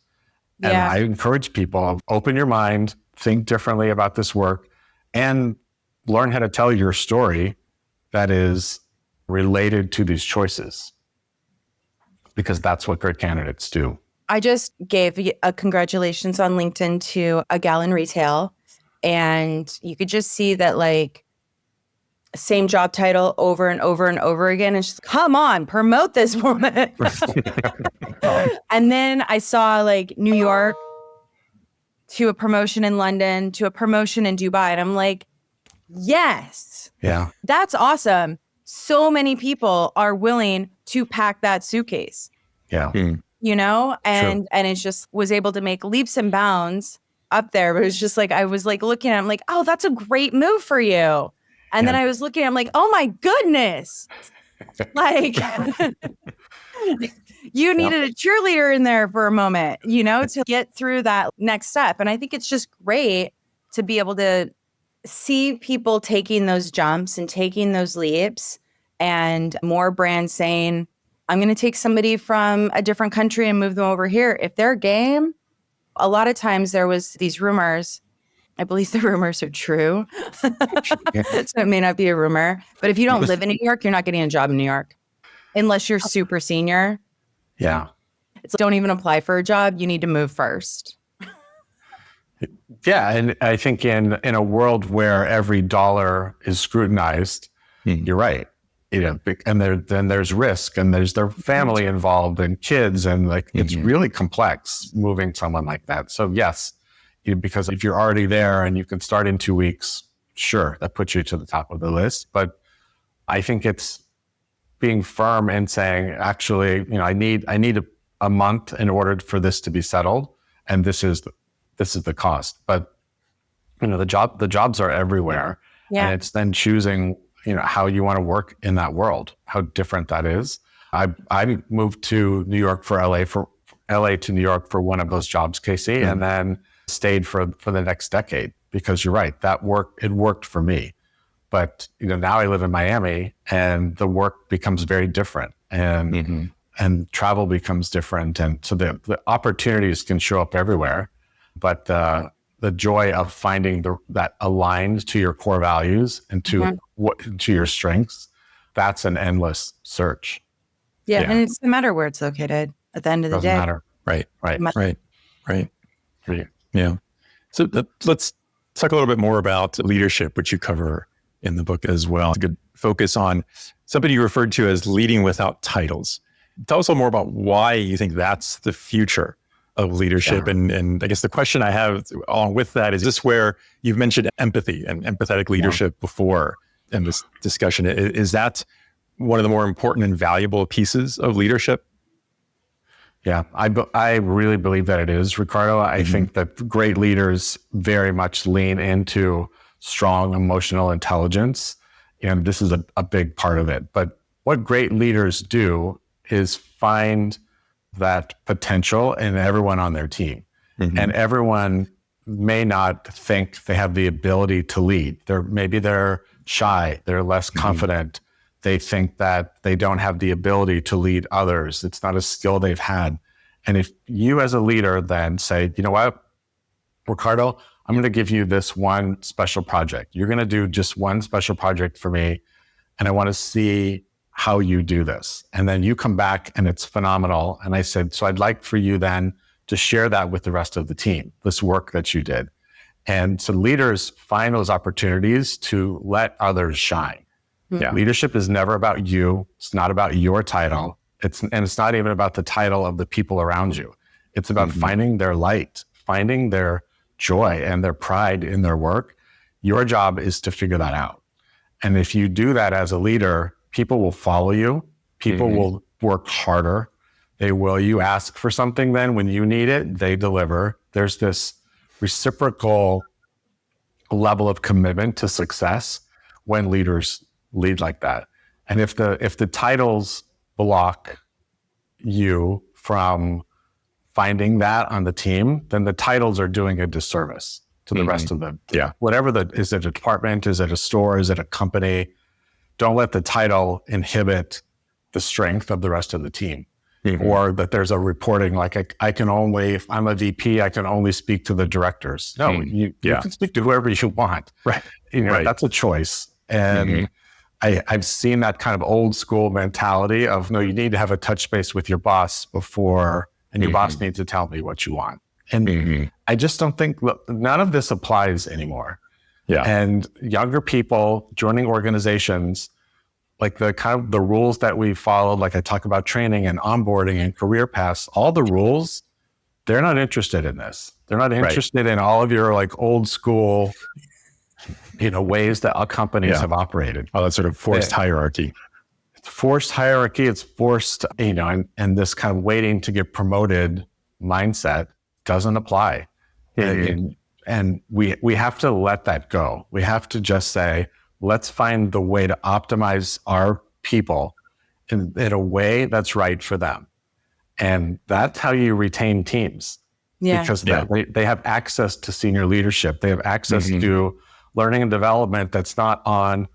And Yeah. I encourage people, open your mind, think differently about this work, and learn how to tell your story that is related to these choices, because that's what great candidates do. I just gave a congratulations on LinkedIn to a gal in retail, and you could just see that, like, same job title over and over and over again. And she's, come on, promote this woman. And then I saw like New York to a promotion in London to a promotion in Dubai. And I'm like, yes, Yeah. that's awesome. So many people are willing to pack that suitcase, Yeah. you know, and it just was able to make leaps and bounds up there. But it was just like, I was like looking at it, I'm like, oh, that's a great move for you. And then I was looking, I'm like, oh my goodness. Like, you needed a cheerleader in there for a moment, you know, to get through that next step. And I think it's just great to be able to see people taking those jumps and taking those leaps, and more brands saying, I'm going to take somebody from a different country and move them over here. If they're game, a lot of times there was these rumors. I believe the rumors are true. So it may not be a rumor. But if you don't live in New York, you're not getting a job in New York unless you're super senior. Yeah. It's don't even apply for a job. You need to move first. Yeah. And I think in a world where every dollar is scrutinized, you're right. You know, and then there's risk, and there's their family involved and kids, and like it's really complex moving someone like that. So yes, because if you're already there and you can start in 2 weeks, sure, that puts you to the top of the list. But I think it's being firm and saying, actually, you know, I need a month in order for this to be settled, and this is the cost. But you know, the jobs are everywhere, and it's then choosing, you know, how you want to work in that world, how different that is. I moved to New York for LA to New York for one of those jobs, Casey, and then stayed for the next decade, because you're right, it worked for me. But you know, now I live in Miami, and the work becomes very different, and travel becomes different, and so the opportunities can show up everywhere. But the joy of finding that aligned to your core values and to your strengths, that's an endless search. Yeah, and it doesn't matter where it's located at the end of the day. Doesn't matter. Right. Yeah. So let's talk a little bit more about leadership, which you cover in the book as well. It's a good focus on something you referred to as leading without titles. Tell us a little more about why you think that's the future of leadership. And I guess the question I have along with that is this, where you've mentioned empathy and empathetic leadership before in this discussion. Is that one of the more important and valuable pieces of leadership? Yeah, I really believe that it is, Ricardo. I think that great leaders very much lean into strong emotional intelligence, and this is a big part of it. But what great leaders do is find that potential in everyone on their team. And everyone may not think they have the ability to lead. Maybe they're shy, they're less confident. They think that they don't have the ability to lead others. It's not a skill they've had. And if you as a leader then say, you know what, Ricardo, I'm going to give you this one special project. You're going to do just one special project for me, and I want to see how you do this. And then you come back and it's phenomenal. And I said, so I'd like for you then to share that with the rest of the team, this work that you did. And so leaders find those opportunities to let others shine. Yeah. Leadership is never about you. It's not about your title. It's not even about the title of the people around you. It's about finding their light, finding their joy and their pride in their work. Your job is to figure that out. And if you do that as a leader, people will follow you. People will work harder. You ask for something, then when you need it, they deliver. There's this reciprocal level of commitment to success when leaders lead like that. And if the titles block you from finding that on the team, then the titles are doing a disservice to the rest of them. Yeah. Is it a department? Is it a store? Is it a company? Don't let the title inhibit the strength of the rest of the team. or that there's a reporting, like I can only, if I'm a VP, I can only speak to the directors. No, you can speak to whoever you want. Right. That's a choice. And I've seen that kind of old school mentality of, no, you need to have a touch base with your boss before, and your boss needs to tell me what you want. And I just don't think, none of this applies anymore. Yeah. And younger people joining organizations, like the kind of the rules that we followed, like I talk about training and onboarding and career paths, all the rules, they're not interested in this. They're not interested in all of your like old school, ways that our companies have operated. Oh, that sort of forced hierarchy. It's forced hierarchy. It's forced, and this kind of waiting to get promoted mindset doesn't apply. And we have to let that go. We have to just say, let's find the way to optimize our people in a way that's right for them. And that's how you retain teams. Yeah. Because they have access to senior leadership. They have access to learning and development that's not on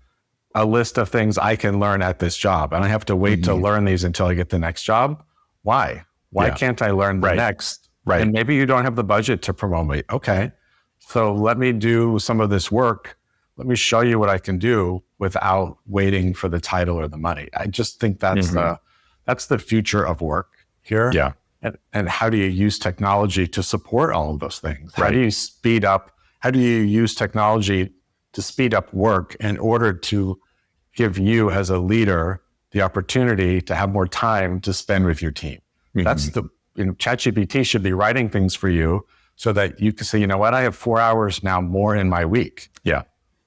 a list of things I can learn at this job. And I have to wait to learn these until I get the next job. Why? Why can't I learn the next? Right. And maybe you don't have the budget to promote me. Okay. So let me do some of this work. Let me show you what I can do without waiting for the title or the money. I just think that's the future of work here. Yeah. And how do you use technology to support all of those things? How do you speed up? How do you use technology to speed up work in order to give you as a leader the opportunity to have more time to spend with your team? That's ChatGPT should be writing things for you so that you can say, you know what, I have 4 hours now more in my week. Yeah.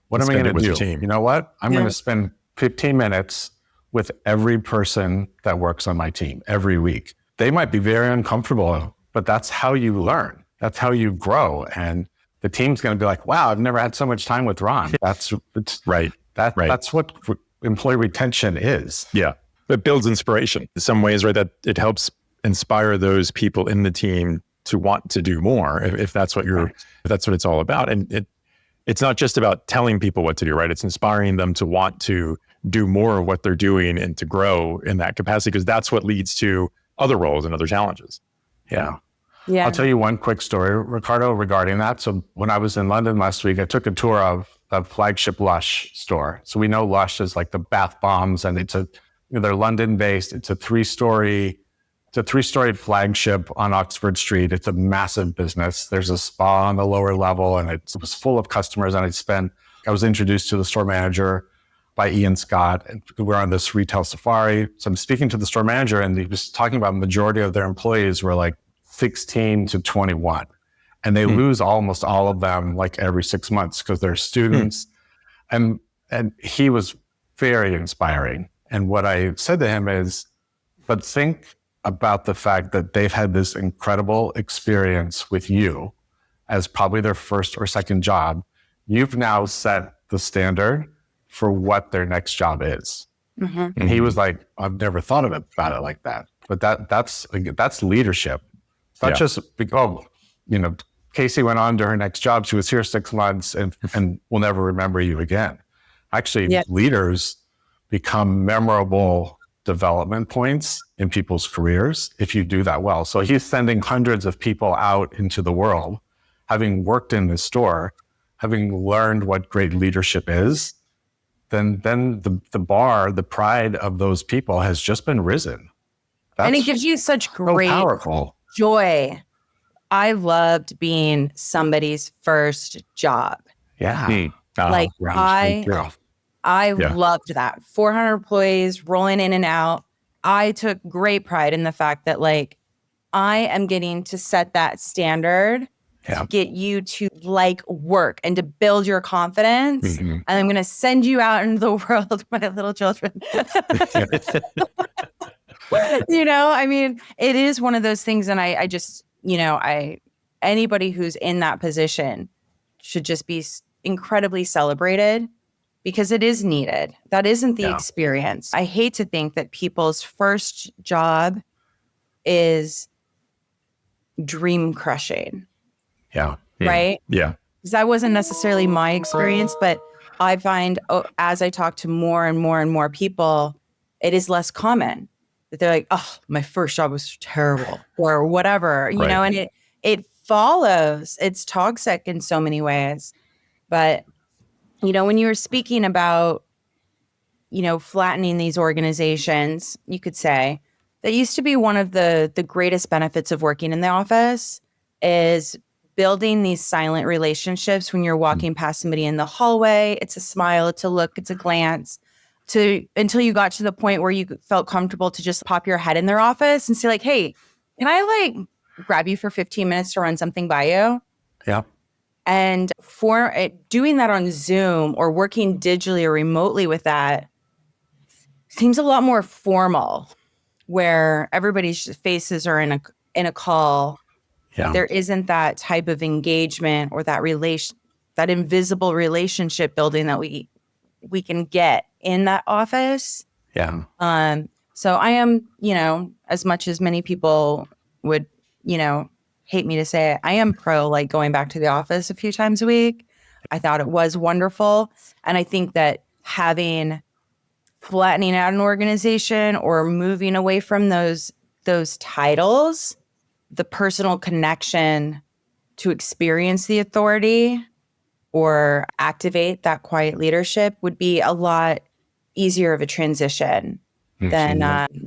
What am I going to do? Team. You know what? I'm going to spend 15 minutes with every person that works on my team every week. They might be very uncomfortable, but that's how you learn. That's how you grow. And the team's going to be like, wow, I've never had so much time with Ron. That's what employee retention is. Yeah. It builds inspiration in some ways, right? That it helps inspire those people in the team to want to do more if that's what if that's what it's all about. And it's not just about telling people what to do, right? It's inspiring them to want to do more of what they're doing and to grow in that capacity, because that's what leads to other roles and other challenges. Yeah. I'll tell you one quick story, Ricardo, regarding that. So when I was in London last week, I took a tour of the flagship Lush store. So we know Lush is like the bath bombs, and they're London based. It's a three-story flagship on Oxford Street. It's a massive business. There's a spa on the lower level, and it was full of customers. And I was introduced to the store manager by Ian Scott, and we're on this retail safari. So I'm speaking to the store manager, and he was talking about the majority of their employees were like 16 to 21. And they lose almost all of them like every 6 months because they're students. And he was very inspiring. And what I said to him is, but think about the fact that they've had this incredible experience with you as probably their first or second job. You've now set the standard for what their next job is. And he was like, I've never thought about it like that. But that's leadership. It's not just, Casey went on to her next job. She was here 6 months and will never remember you again. Actually, leaders become memorable development points in people's careers if you do that well. So he's sending hundreds of people out into the world, having worked in this store, having learned what great leadership is. Then the bar, the pride of those people has just been risen. And it gives you such great powerful joy. I loved being somebody's first job. Yeah. I loved that. 400 employees rolling in and out. I took great pride in the fact that I am getting to set that standard to get you to like work and to build your confidence. And I'm going to send you out into the world, my little children. It is one of those things. And I just, anybody who's in that position should just be incredibly celebrated because it is needed. That isn't the experience. I hate to think that people's first job is dream crushing. Yeah. Right? Yeah. Because that wasn't necessarily my experience, but I find as I talk to more and more and more people, it is less common. that they're like, oh, my first job was terrible or whatever, you Right. know, and it follows. It's toxic in so many ways. But, you know, when you were speaking about, you know, flattening these organizations, you could say that used to be one of the greatest benefits of working in the office is building these silent relationships when you're walking past somebody in the hallway. It's a smile, it's a look, it's a glance, until you got to the point where you felt comfortable to just pop your head in their office and say like, hey, can I like grab you for 15 minutes to run something by you? Yeah. And for it, doing that on Zoom or working digitally or remotely with that seems a lot more formal, where everybody's faces are in a call. Yeah. There isn't that type of engagement or that invisible relationship building that we can get in that office. Yeah. So I am, you know, as much as many people would, you know, hate me to say it, I am pro like going back to the office a few times a week. I thought it was wonderful. And I think that flattening out an organization or moving away from those titles, the personal connection to experience the authority or activate that quiet leadership would be a lot easier of a transition than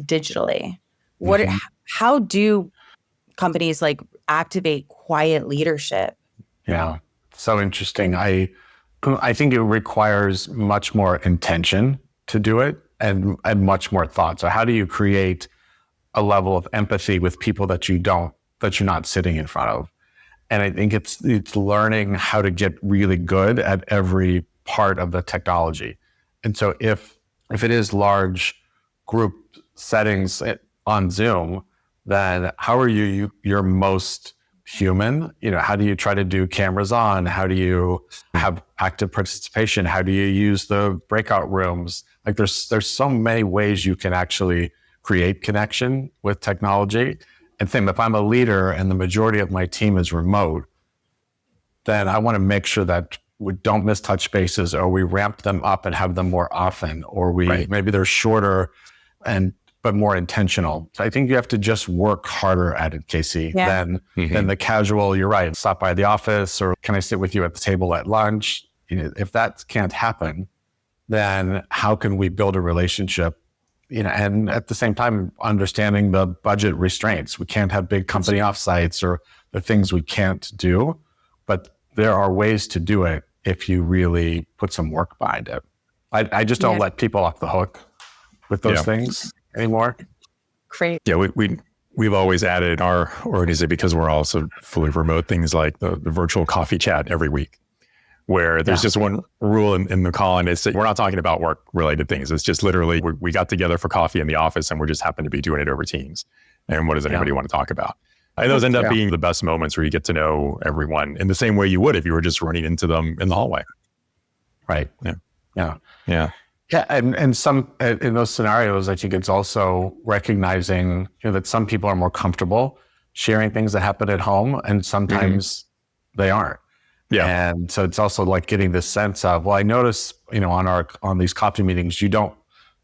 digitally. How do companies like activate quiet leadership? Yeah. So interesting. I think it requires much more intention to do it and much more thought. So how do you create a level of empathy with people that you're not sitting in front of? And I think it's learning how to get really good at every part of the technology. And so if it is large group settings on Zoom, then how are you're most human? You know, how do you try to do cameras on? How do you have active participation? How do you use the breakout rooms? Like there's so many ways you can actually create connection with technology. And same, if I'm a leader and the majority of my team is remote, then I want to make sure that we don't miss touch bases, or we ramp them up and have them more often, or maybe they're shorter but more intentional. So I think you have to just work harder at it, Casey, than the casual, you're right, stop by the office, or can I sit with you at the table at lunch? You know, if that can't happen, then how can we build a relationship? You know, and at the same time, understanding the budget restraints. We can't have big company offsites, or the things we can't do, but there are ways to do it if you really put some work behind it. I just don't let people off the hook with those things anymore. Great. Yeah, we've always added in our organization, because we're also fully remote, things like the virtual coffee chat every week, where there's just one rule in the call, and it's that we're not talking about work-related things. It's just literally we got together for coffee in the office, and we just happen to be doing it over Teams. And what does anybody want to talk about? And those end up being the best moments where you get to know everyone in the same way you would if you were just running into them in the hallway. Right. Yeah. And some in those scenarios, I think it's also recognizing, you know, that some people are more comfortable sharing things that happen at home, and sometimes they aren't. Yeah. And so it's also like getting this sense of, well, I notice, you know, on these coffee meetings, you don't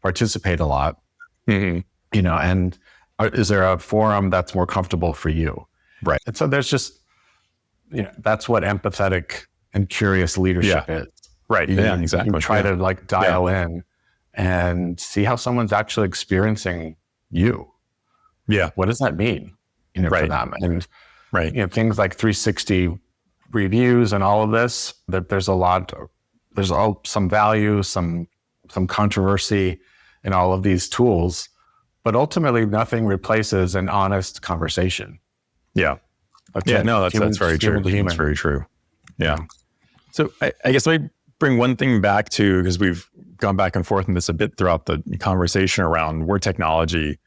participate a lot, you know, and is there a forum that's more comfortable for you? Right. And so there's just, you know, that's what empathetic and curious leadership is. Right. Exactly. You try to like dial in and see how someone's actually experiencing you. Yeah. What does that mean, you know, for them? And you know, things like 360 reviews and all of this, that there's some value, some controversy in all of these tools, but ultimately nothing replaces an honest conversation. Yeah. That's very true. That's very true. Yeah. So I guess let me bring one thing back to, because we've gone back and forth in this a bit throughout the conversation around where technology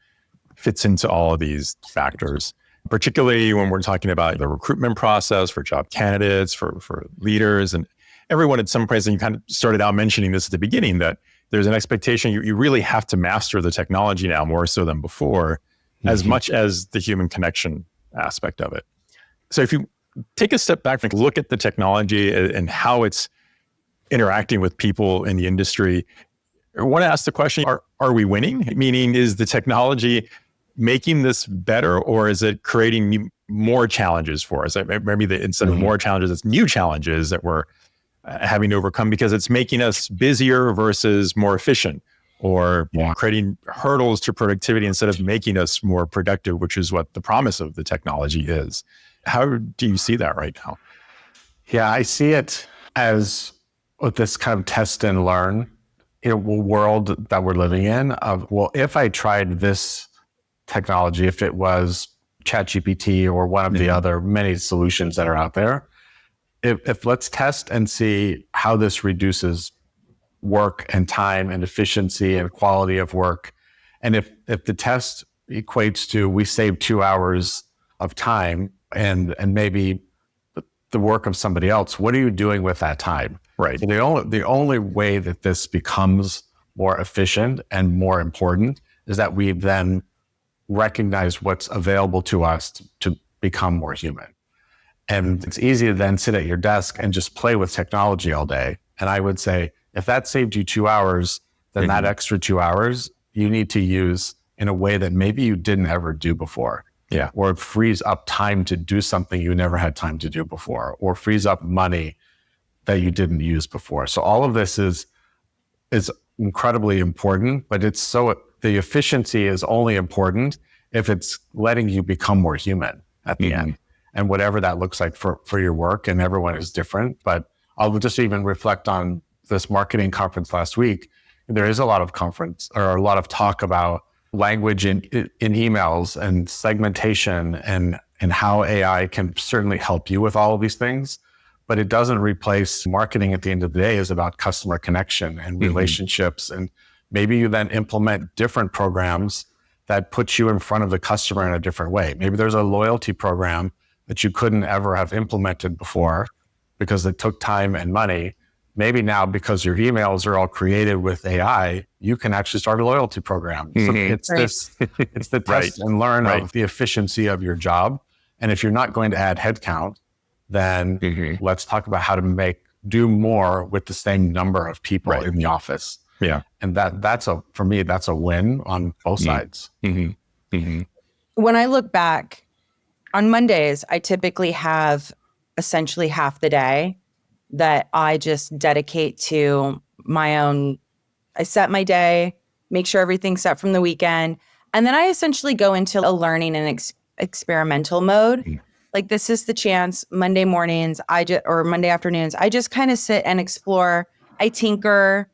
fits into all of these factors, particularly when we're talking about the recruitment process for job candidates, for leaders, and everyone at some point. And you kind of started out mentioning this at the beginning, that there's an expectation you really have to master the technology now more so than before, as much as the human connection aspect of it. So if you take a step back and look at the technology and how it's interacting with people in the industry, I want to ask the question, are we winning? Meaning, is the technology making this better, or is it creating more challenges for us? Maybe instead of more challenges, it's new challenges that we're having to overcome because it's making us busier versus more efficient, or creating hurdles to productivity instead of making us more productive, which is what the promise of the technology is. How do you see that right now? Yeah, I see it as this kind of test and learn world that we're living in of, well, if I tried this technology, if it was ChatGPT or one of the other many solutions that are out there, if let's test and see how this reduces work and time and efficiency and quality of work. And if the test equates to we save 2 hours of time and maybe the work of somebody else, what are you doing with that time? Right. So the only way that this becomes more efficient and more important is that we then recognize what's available to us to become more human. And it's easy to then sit at your desk and just play with technology all day. And I would say, if that saved you 2 hours, then that extra 2 hours you need to use in a way that maybe you didn't ever do before. Yeah. Or it frees up time to do something you never had time to do before, or frees up money that you didn't use before. So all of this is incredibly important, but the efficiency is only important if it's letting you become more human at the end. And whatever that looks like for your work, and everyone is different. But I'll just even reflect on this marketing conference last week. There is a lot of talk about language in emails and segmentation and how AI can certainly help you with all of these things, but it doesn't replace marketing. At the end of the day is about customer connection and relationships. And maybe you then implement different programs that put you in front of the customer in a different way. Maybe there's a loyalty program that you couldn't ever have implemented before because it took time and money. Maybe now, because your emails are all created with AI, you can actually start a loyalty program. So it's the test and learn of the efficiency of your job. And if you're not going to add headcount, then let's talk about how to do more with the same number of people in the office. Yeah. And for me, that's a win on both sides. When I look back on Mondays, I typically have essentially half the day that I just dedicate to my own. I set my day, make sure everything's set from the weekend. And then I essentially go into a learning and experimental mode. Like, this is the chance. Monday mornings, or Monday afternoons, I just kind of sit and explore. I tinker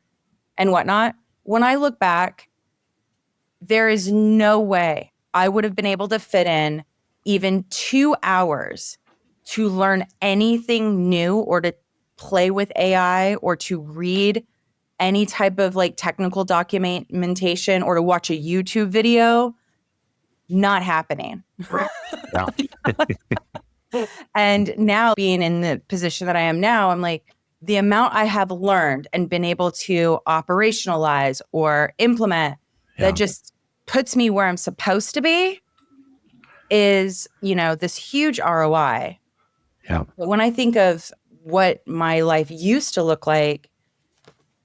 and whatnot. When I look back, there is no way I would have been able to fit in even 2 hours to learn anything new, or to play with AI, or to read any type of technical documentation, or to watch a YouTube video. Not happening. And now, being in the position that I am now, I'm like, the amount I have learned and been able to operationalize or implement that just puts me where I'm supposed to be is, this huge ROI. Yeah. But when I think of what my life used to look like,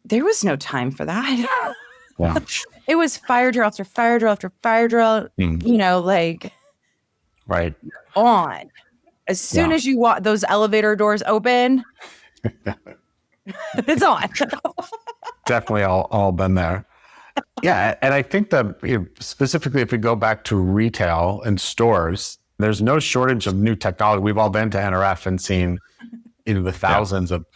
there was no time for that. Yeah. It was fire drill after fire drill after fire drill, Right. on. As soon as you walk, those elevator doors open, it's on. Definitely all been there. Yeah. And I think that specifically, if we go back to retail and stores, there's no shortage of new technology. We've all been to NRF and seen the thousands of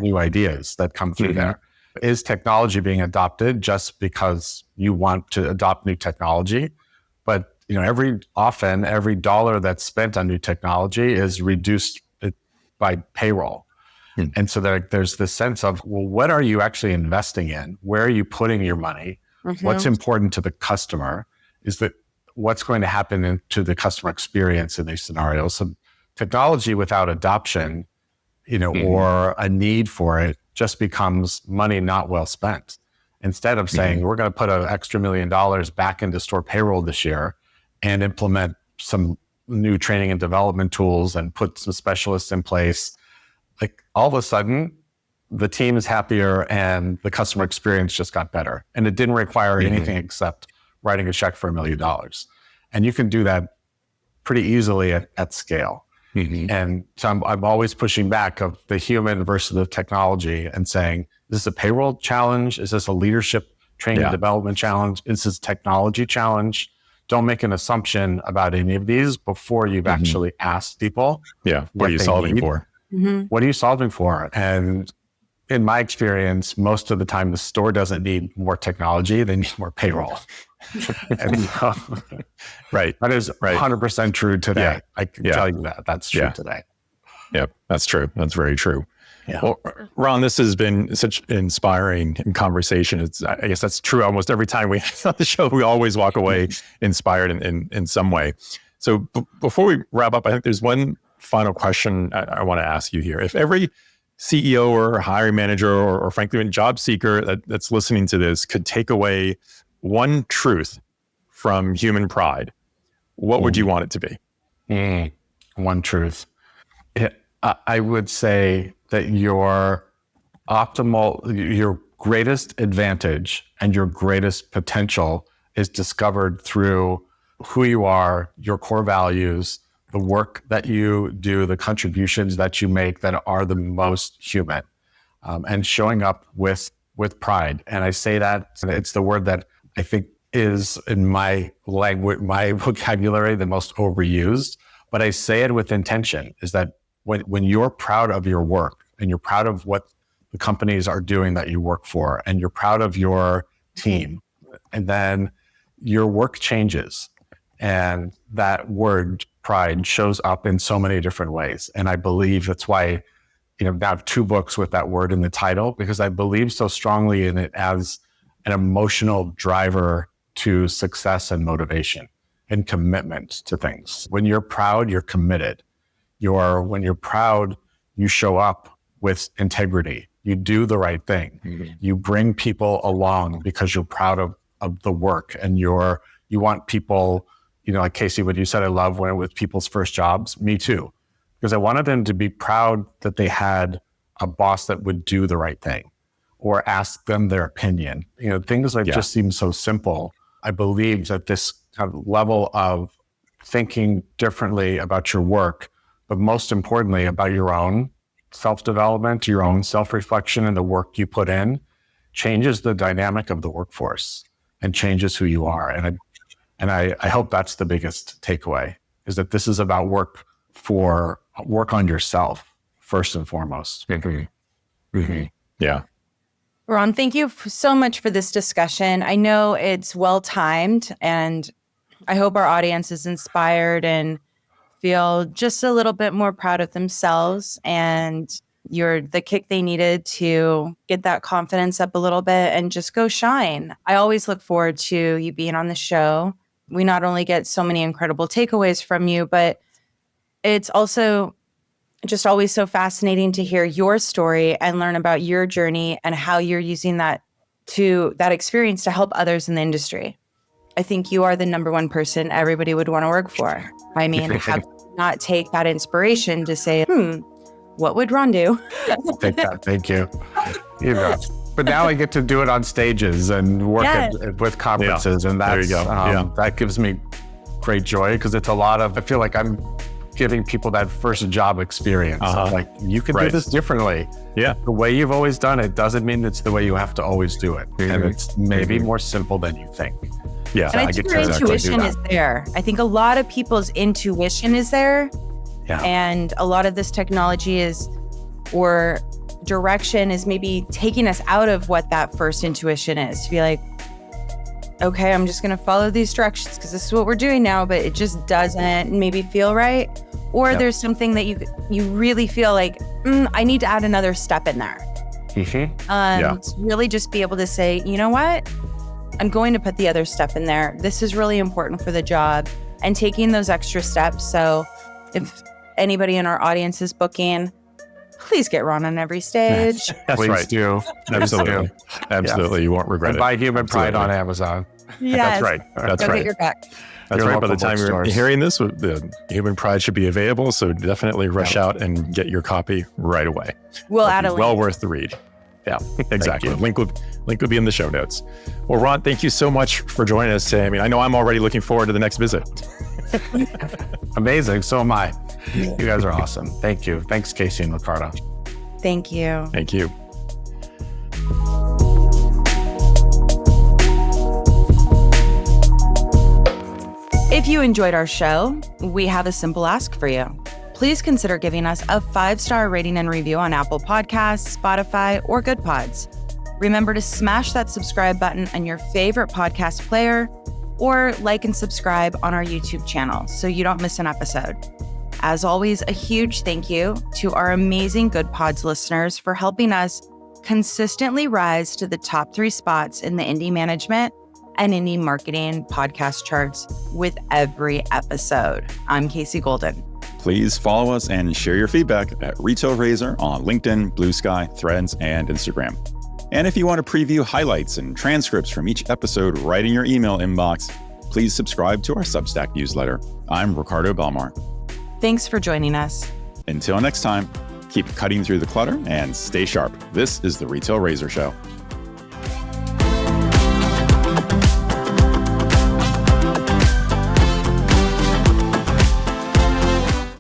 new ideas that come through there. Is technology being adopted just because you want to adopt new technology? But every dollar that's spent on new technology is reduced by payroll. And so there's this sense of, well, what are you actually investing in? Where are you putting your money? What's important to the customer? Is that what's going to happen to the customer experience in these scenarios? So technology without adoption, or a need for it, just becomes money not well spent. Instead of saying, we're going to put an extra $1 million back into store payroll this year and implement some new training and development tools and put some specialists in place, all of a sudden, the team is happier and the customer experience just got better. And it didn't require anything except writing a check for $1 million. And you can do that pretty easily at scale. And so I'm always pushing back of the human versus the technology and saying, is this a payroll challenge? Is this a leadership training and development challenge? Is this a technology challenge? Don't make an assumption about any of these before you've actually asked people. What are you solving for? What are you solving for? And in my experience, most of the time, the store doesn't need more technology. They need more payroll. And, that is 100% true today. I can tell you that. That's true today. Yep, that's true. That's very true. Yeah. Well, Ron, this has been such an inspiring conversation. I guess that's true almost every time we have on the show. We always walk away inspired in some way. So before we wrap up, I think there's one final question I want to ask you here. If every CEO or hiring manager or frankly, a job seeker that's listening to this could take away one truth from human pride, what would you want it to be? One truth. I would say that your greatest advantage and your greatest potential is discovered through who you are, your core values, the work that you do, the contributions that you make that are the most human, and showing up with pride. And I say that, it's the word that I think is in my language, my vocabulary, the most overused, but I say it with intention, is that when you're proud of your work and you're proud of what the companies are doing that you work for, and you're proud of your team, and then your work changes. And that word pride shows up in so many different ways. And I believe that's why, I have 2 books with that word in the title, because I believe so strongly in it as an emotional driver to success and motivation and commitment to things. When you're proud, you're committed. When you're proud, you show up with integrity. You do the right thing. You bring people along because you're proud of the work, and you want people, like Casey, what you said, I love when it was people's first jobs. Me too, because I wanted them to be proud that they had a boss that would do the right thing or ask them their opinion. Things like just seem so simple. I believe that this kind of level of thinking differently about your work, but most importantly about your own self-development, your own self-reflection, and the work you put in, changes the dynamic of the workforce and changes who you are. And I hope that's the biggest takeaway, is that this is about work on yourself first and foremost. Yeah. Ron, thank you so much for this discussion. I know it's well-timed, and I hope our audience is inspired and feel just a little bit more proud of themselves, and you're the kick they needed to get that confidence up a little bit and just go shine. I always look forward to you being on the show. We not only get so many incredible takeaways from you, but it's also just always so fascinating to hear your story and learn about your journey and how you're using that experience to help others in the industry. I think you are the number one person everybody would want to work for. I mean, have not take that inspiration to say, what would Ron do? Take that. Thank you. But now I get to do it on stages and work with conferences, and that's, there you go. That gives me great joy, because it's I feel like I'm giving people that first job experience. Like, you can do this differently. Yeah. The way you've always done it doesn't mean it's the way you have to always do it. And it's maybe more simple than you think. Yeah. And I think your intuition is there. I think a lot of people's intuition is there. Yeah. And a lot of this technology or direction is maybe taking us out of what that first intuition is, to be like, okay, I'm just going to follow these directions because this is what we're doing now, but it just doesn't maybe feel right. Or there's something that you really feel like, I need to add another step in there. To really just be able to say, you know what? I'm going to put the other step in there. This is really important for the job, and taking those extra steps. So if anybody in our audience is booking, please get Ron on every stage. Please do. Absolutely. Absolutely. You won't regret it. Buy Human Pride on Amazon. Yes. That's right. That's Go right. get your cup. That's Your right. By the local time you're bookstores. hearing this, the Human Pride should be available. So definitely rush out and get your copy right away. We'll It'll add be a link. well worth the read. Yeah, exactly. you. Link will be in the show notes. Well, Ron, thank you so much for joining us today. I mean, I know I'm already looking forward to the next visit. Amazing. So am I. You guys are awesome. Thank you. Thanks, Casey and Ricardo. Thank you. Thank you. If you enjoyed our show, we have a simple ask for you. Please consider giving us a 5-star rating and review on Apple Podcasts, Spotify, or Good Pods. Remember to smash that subscribe button on your favorite podcast player, or like and subscribe on our YouTube channel so you don't miss an episode. As always, a huge thank you to our amazing Good Pods listeners for helping us consistently rise to the top 3 spots in the indie management and indie marketing podcast charts with every episode. I'm Casey Golden. Please follow us and share your feedback at Retail Razor on LinkedIn, Blue Sky, Threads, and Instagram. And if you want to preview highlights and transcripts from each episode right in your email inbox, please subscribe to our Substack newsletter. I'm Ricardo Belmar. Thanks for joining us. Until next time, keep cutting through the clutter and stay sharp. This is the Retail Razor Show.